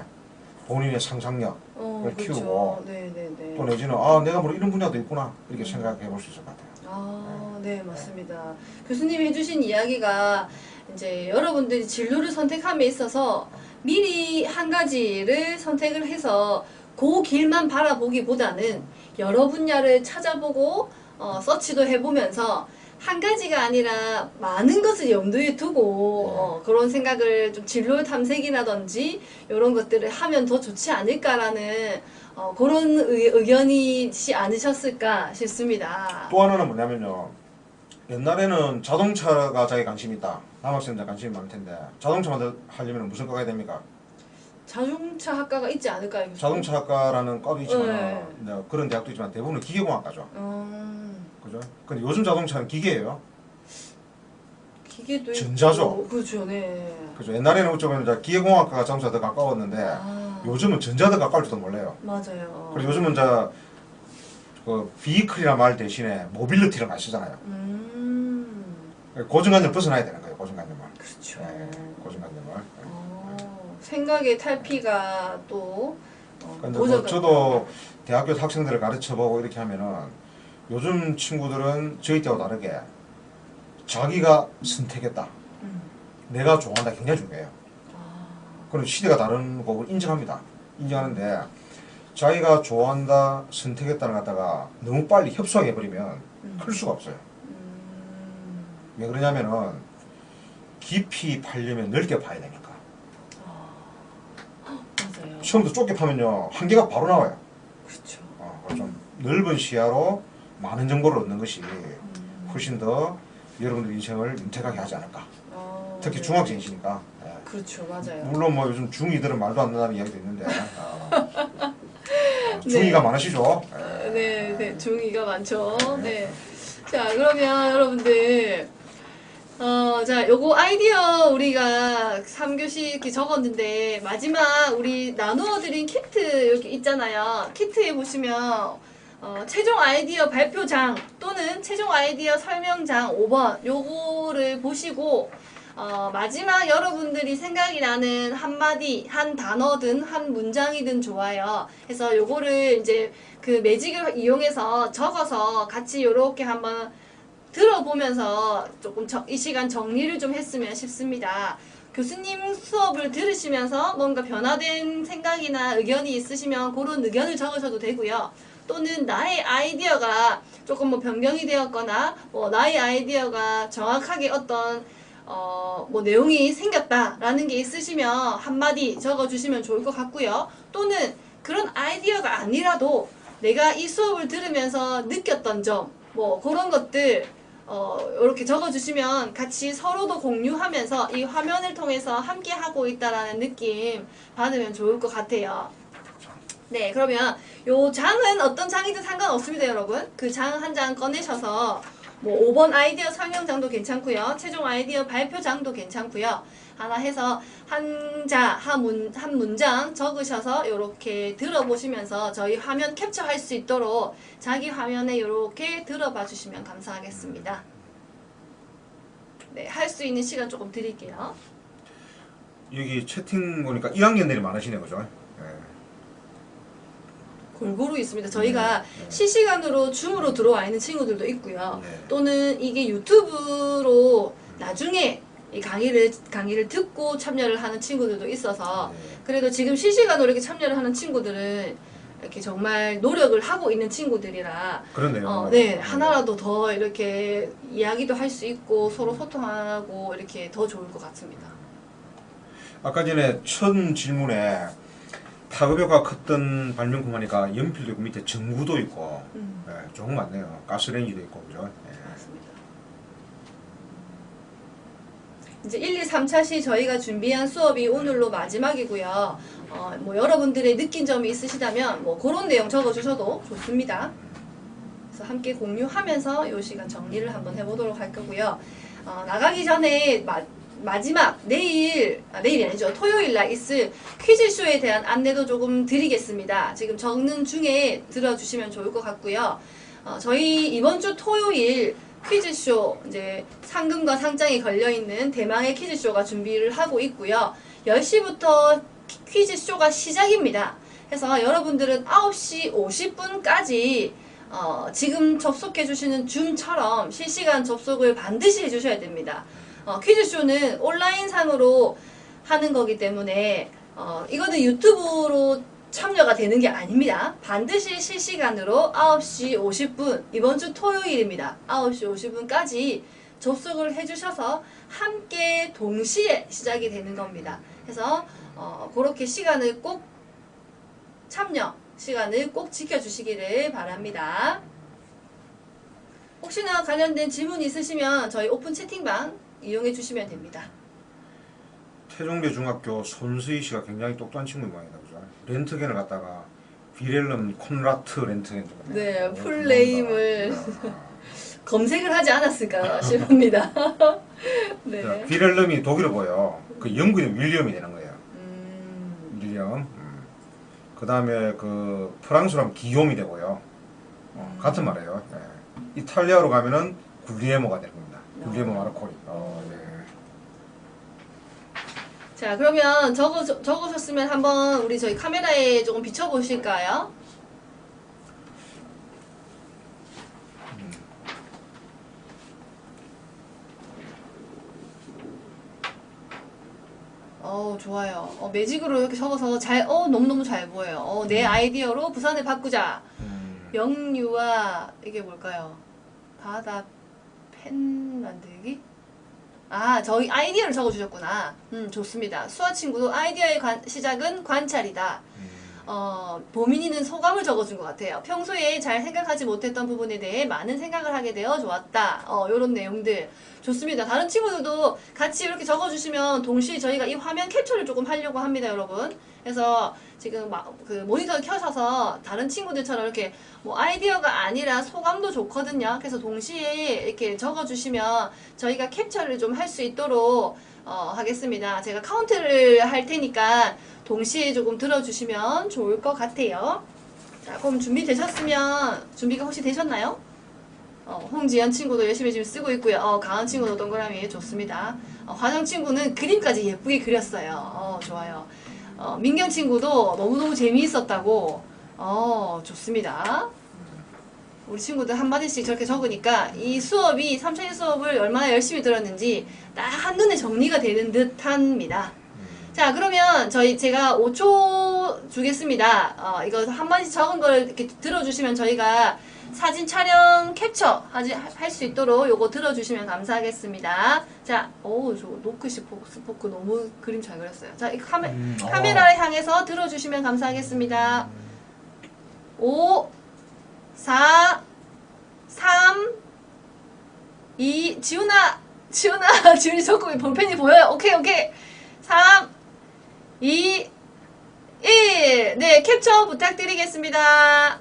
본인의 상상력을 그렇죠. 키우고 네, 네, 네. 또 내지는 내가 뭐 이런 분야도 있구나 이렇게 생각해 볼 수 있을 것 같아요. 네, 맞습니다. 교수님이 해주신 이야기가 이제 여러분들이 진로를 선택함에 있어서 미리 한 가지를 선택을 해서 그 길만 바라보기보다는 여러 분야를 찾아보고 서치도 해보면서 한 가지가 아니라 많은 것을 염두에 두고 그런 생각을 좀 진로 탐색이라든지 이런 것들을 하면 더 좋지 않을까라는 그런 의견이지 않으셨을까 싶습니다. 또 하나는 뭐냐면요. 옛날에는 자동차가 자기 관심이 있다. 남학생들 관심이 많을 텐데 자동차 하려면 무슨 과가 됩니까? 자동차 학과가 있지 않을까요? 교수님? 자동차 학과라는 과도 있지만 네. 그런 대학도 있지만 대부분은 기계공학과죠. 그죠? 근데 요즘 자동차는 기계예요. 기계도 전자죠. 있고, 그렇죠, 네. 그죠? 옛날에는 어쩌면 이제 기계공학과가 자동차 더 가까웠는데 요즘은 전자 더 가까울지도 몰라요. 맞아요. 그리고 요즘은 이제 그 비이클이라는 말 대신에 모빌리티를 많이 쓰잖아요. 고정관념 벗어나야 되는 거예요. 고정관념을. 그렇죠. 네, 고정관념을. 생각의 탈피가 또 근데 뭐 저도 대학교 학생들을 가르쳐보고 이렇게 하면은 요즘 친구들은 저희 때와 다르게 자기가 선택했다. 내가 좋아한다 굉장히 중요해요. 그럼 시대가 다른 거고 인정합니다. 인정하는데 자기가 좋아한다, 선택했다를 갖다가 너무 빨리 협소화해버리면 클 수가 없어요. 왜 그러냐면은 깊이 파려면 넓게 파야 되니까. 맞아요. 처음부터 좁게 파면요 한계가 바로 나와요. 그렇죠. 좀 넓은 시야로 많은 정보를 얻는 것이 훨씬 더 여러분들 인생을 윤택하게 하지 않을까. 특히 네. 중학생이시니까. 그렇죠, 맞아요. 물론 뭐 요즘 중2들은 말도 안 된다는 이야기도 있는데 중2가 네. 많으시죠? 네, 네, 중이가 많죠. 네. 자, 그러면 여러분들, 자, 요거 아이디어 우리가 3교시 이렇게 적었는데, 마지막 우리 나누어드린 키트 여기 있잖아요. 키트에 보시면, 최종 아이디어 발표장 또는 최종 아이디어 설명장 5번 요거를 보시고 마지막 여러분들이 생각이 나는 한마디, 한 단어든 한 문장이든 좋아요. 그래서 요거를 이제 그 매직을 이용해서 적어서 같이 요렇게 한번 들어보면서 조금 이 시간 정리를 좀 했으면 싶습니다. 교수님 수업을 들으시면서 뭔가 변화된 생각이나 의견이 있으시면 그런 의견을 적으셔도 되고요. 또는 나의 아이디어가 조금 뭐 변경이 되었거나 나의 아이디어가 정확하게 어떤 뭐 내용이 생겼다라는 게 있으시면 한마디 적어주시면 좋을 것 같고요. 또는 그런 아이디어가 아니라도 내가 이 수업을 들으면서 느꼈던 점, 뭐 그런 것들 이렇게 적어주시면 같이 서로도 공유하면서 이 화면을 통해서 함께 하고 있다라는 느낌 받으면 좋을 것 같아요. 네, 그러면 요 장은 어떤 장이든 상관없습니다, 여러분. 그 장 한 장 꺼내셔서 뭐 5번 아이디어 설명장도 괜찮고요. 최종 아이디어 발표장도 괜찮고요. 하나 해서 한 문장 적으셔서 이렇게 들어보시면서 저희 화면 캡처할 수 있도록 자기 화면에 이렇게 들어봐 주시면 감사하겠습니다. 네, 할 수 있는 시간 조금 드릴게요. 여기 채팅 보니까 1학년들이 많으시네요, 그죠? 네. 골고루 있습니다. 저희가 실시간으로 줌으로 들어와 있는 친구들도 있고요. 또는 이게 유튜브로 나중에 이 강의를 듣고 참여를 하는 친구들도 있어서 그래도 지금 실시간으로 이렇게 참여를 하는 친구들은 이렇게 정말 노력을 하고 있는 친구들이라 그렇네요. 네, 하나라도 더 이렇게 이야기도 할 수 있고 서로 소통하고 이렇게 더 좋을 것 같습니다. 아까 전에 첫 질문에 파급효과 컸던 발명품 하니까 연필도 있고 밑에 전구도 있고 네, 좋은 거 같네요. 가스레인지도 있고 그죠? 네. 맞습니다. 이제 1, 2, 3차 시 저희가 준비한 수업이 오늘로 마지막이고요. 뭐 여러분들의 느낀 점이 있으시다면 뭐 그런 내용 적어주셔도 좋습니다. 그래서 함께 공유하면서 이 시간 정리를 한번 해보도록 할 거고요. 나가기 전에 마지막 내일이 아니죠. 토요일 날 있을 퀴즈쇼에 대한 안내도 조금 드리겠습니다. 지금 적는 중에 들어주시면 좋을 것 같고요. 저희 이번 주 토요일 퀴즈쇼 이제 상금과 상장이 걸려있는 대망의 퀴즈쇼가 준비를 하고 있고요. 10시부터 퀴즈쇼가 시작입니다. 그래서 여러분들은 9시 50분까지 지금 접속해 주시는 줌처럼 실시간 접속을 반드시 해주셔야 됩니다. 퀴즈쇼는 온라인상으로 하는 거기 때문에 이거는 유튜브로 참여가 되는 게 아닙니다. 반드시 실시간으로 9시 50분 이번 주 토요일입니다. 9시 50분까지 접속을 해주셔서 함께 동시에 시작이 되는 겁니다. 그래서 그렇게 참여 시간을 꼭 지켜주시기를 바랍니다. 혹시나 관련된 질문 있으시면 저희 오픈 채팅방 이용해 주시면 됩니다. 태종대 중학교 손수희 씨가 굉장히 똑똑한 친구 모양이다, 그죠? 렌트겐을 갖다가 비렐름 콘라트 렌트겐. 네, 풀네임을 검색을 하지 않았을까 싶습니다. 네. 비렐름이 독일어 보여. 그 영국인 윌리엄이 되는 거예요. 윌리엄. 그 다음에 그 프랑스로 기욤이 되고요. 같은 말이에요. 네. 이탈리아로 가면은 굴리에모가 되는 겁니다. 굴리에모 마르코리. 네. 자, 그러면 적으셨으면 한번 우리 저희 카메라에 조금 비춰보실까요? 좋아요. 매직으로 이렇게 적어서 너무너무 잘 보여요. 내 아이디어로 부산을 바꾸자. 영유아, 이게 뭘까요? 바다 펜 만들기? 저희 아이디어를 적어주셨구나. 좋습니다. 수아 친구도 아이디어의 시작은 관찰이다. 보민이는 소감을 적어준 것 같아요. 평소에 잘 생각하지 못했던 부분에 대해 많은 생각을 하게 되어 좋았다. 요런 내용들 좋습니다. 다른 친구들도 같이 이렇게 적어주시면 동시에 저희가 이 화면 캡처를 조금 하려고 합니다, 여러분. 그래서 지금 그 모니터를 켜셔서 다른 친구들처럼 이렇게 뭐 아이디어가 아니라 소감도 좋거든요. 그래서 동시에 이렇게 적어주시면 저희가 캡처를 좀 할 수 있도록 하겠습니다. 제가 카운트를 할 테니까 동시에 조금 들어주시면 좋을 것 같아요. 자, 그럼 준비가 혹시 되셨나요? 홍지연 친구도 열심히 지금 쓰고 있고요. 강한 친구도 동그라미 좋습니다. 화정 친구는 그림까지 예쁘게 그렸어요. 좋아요. 민경 친구도 너무너무 재미있었다고. 좋습니다. 우리 친구들 한마디씩 저렇게 적으니까 이 수업이 3차원 수업을 얼마나 열심히 들었는지 딱 한눈에 정리가 되는 듯 합니다. 자, 그러면 제가 5초 주겠습니다. 이거 한마디씩 적은 걸 이렇게 들어주시면 저희가 사진 촬영 캡처 할 수 있도록 요거 들어주시면 감사하겠습니다. 자, 저 노크시 스포크 너무 그림 잘 그렸어요. 자, 이 카메라를 향해서 들어주시면 감사하겠습니다. 5, 4, 3, 2, 지훈이 적고 볼펜이 보여요. 오케이. 3, 2, 1. 네, 캡처 부탁드리겠습니다.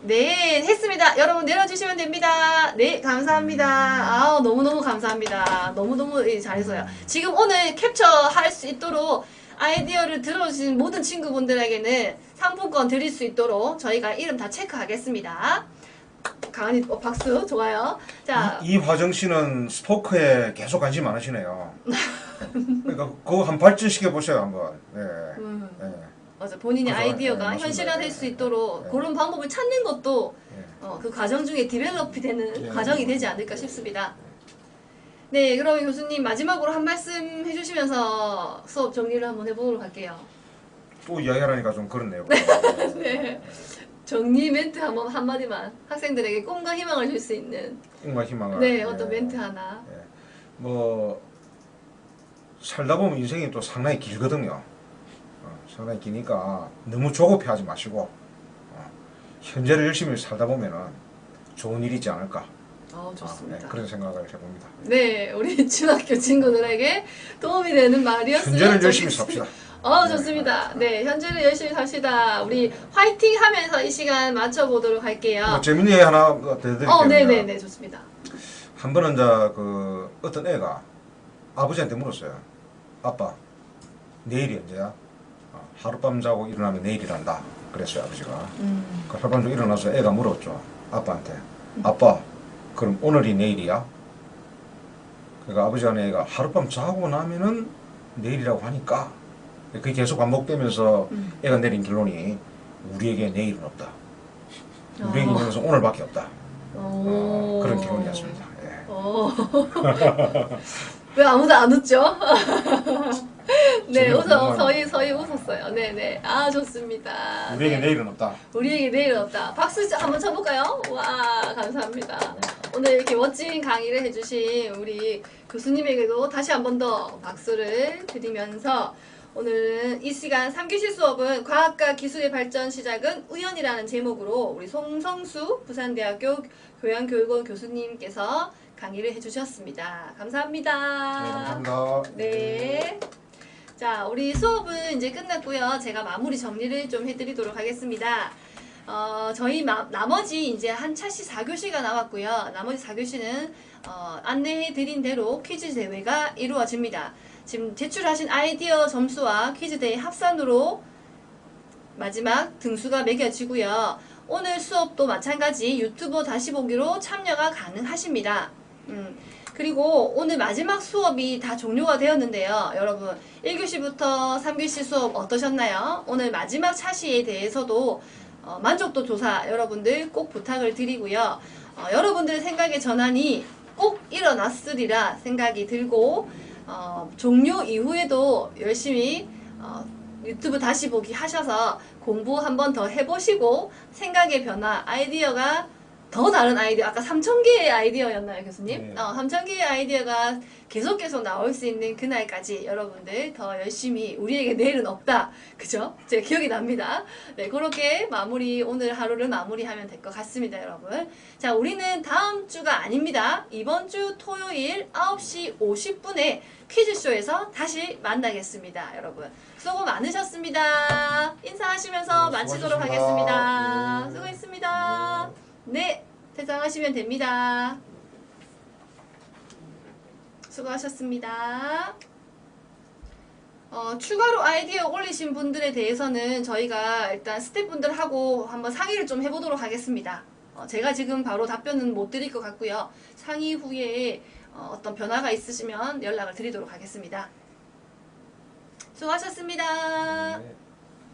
네, 했습니다. 여러분 내려주시면 됩니다. 네, 감사합니다. 너무너무 감사합니다. 너무너무 잘했어요. 지금 오늘 캡처할 수 있도록 아이디어를 들어주신 모든 친구분들에게는 상품권 드릴 수 있도록 저희가 이름 다 체크하겠습니다. 강한이 박수 좋아요. 자, 이화정 씨는 스포크에 계속 관심 많으시네요. 그러니까 그거 한 발전시켜 보세요 한번. 네. 맞아. 본인의 그죠? 아이디어가 네, 현실화될 수 있도록 네. 그런 방법을 찾는 것도 네. 그 과정 중에 디벨롭이 되는 네. 과정이 되지 않을까 싶습니다. 네, 그럼 교수님 마지막으로 한 말씀 해주시면서 수업 정리를 한번 해보도록 할게요. 또 이야기하라니까 좀 그렇네요. 네. 정리 멘트 한마디만 학생들에게 꿈과 희망을 줄 수 있는 꿈과 희망을. 네, 어떤 멘트 하나. 뭐 살다 보면 인생이 또 상당히 길거든요. 상당히 기니까 너무 조급해하지 마시고 현재를 열심히 살다 보면은 좋은 일이 있지 않을까. 좋습니다. 그런 생각을 해봅니다. 네, 우리 중학교 친구들에게 도움이 되는 말이었으면 현재를 열심히 삽시다. 좋습니다. 네, 현재를 열심히 삽시다. 우리 화이팅 하면서 이 시간 맞춰보도록 할게요. 뭐 재밌는 얘기 하나 더 드릴게요. 네네네, 좋습니다. 한 번은 어떤 애가 아버지한테 물었어요. 아빠, 내일이 언제야? 하룻밤 자고 일어나면 내일이란다. 그랬어요, 아버지가. 그 하룻밤 자고 일어나서 애가 물었죠. 아빠한테. 아빠, 그럼 오늘이 내일이야? 그러니까 아버지가 애가 하룻밤 자고 나면은 내일이라고 하니까 그게 계속 반복되면서 애가 내린 결론이 우리에게 내일은 없다. 우리에게 있는 오늘밖에 없다. 그런 결론이었습니다. 왜 아무도 안 웃죠? 네, 재미없는 서희 웃었어요. 네네. 좋습니다. 우리에게 내일은 없다. 우리에게 내일은 없다. 박수 한번 쳐볼까요? 와, 감사합니다. 오늘 이렇게 멋진 강의를 해주신 우리 교수님에게도 다시 한 번 더 박수를 드리면서 오늘은 이 시간 3교시 수업은 과학과 기술의 발전 시작은 우연이라는 제목으로 우리 송성수 부산대학교 교양교육원 교수님께서 강의를 해주셨습니다. 감사합니다. 네, 감사합니다. 네. 자, 우리 수업은 이제 끝났고요. 제가 마무리 정리를 좀 해드리도록 하겠습니다. 저희 나머지 이제 한 차씩 4교시가 남았고요. 나머지 4교시는 안내해드린 대로 퀴즈 대회가 이루어집니다. 지금 제출하신 아이디어 점수와 퀴즈 대회 합산으로 마지막 등수가 매겨지고요. 오늘 수업도 마찬가지 유튜버 다시 보기로 참여가 가능하십니다. 그리고 오늘 마지막 수업이 다 종료가 되었는데요. 여러분 1교시부터 3교시 수업 어떠셨나요? 오늘 마지막 차시에 대해서도 만족도 조사 여러분들 꼭 부탁을 드리고요. 여러분들 생각의 전환이 꼭 일어났으리라 생각이 들고 종료 이후에도 열심히 유튜브 다시 보기 하셔서 공부 한 번 더 해보시고 생각의 변화, 아이디어가 더 다른 아이디어, 아까 3,000개의 아이디어였나요, 교수님? 네. 3,000개의 아이디어가 계속 나올 수 있는 그날까지 여러분들 더 열심히 우리에게 내일은 없다. 그죠? 제 기억이 납니다. 네, 그렇게 오늘 하루를 마무리하면 될 것 같습니다, 여러분. 자, 우리는 다음 주가 아닙니다. 이번 주 토요일 9시 50분에 퀴즈쇼에서 다시 만나겠습니다, 여러분. 수고 많으셨습니다. 인사하시면서 네, 마치도록 수고하셨습니다. 하겠습니다. 네. 수고했습니다. 네, 퇴장하시면 됩니다. 수고하셨습니다. 추가로 아이디어 올리신 분들에 대해서는 저희가 일단 스태프분들하고 한번 상의를 좀 해보도록 하겠습니다. 제가 지금 바로 답변은 못 드릴 것 같고요. 상의 후에 어떤 변화가 있으시면 연락을 드리도록 하겠습니다. 수고하셨습니다. 네.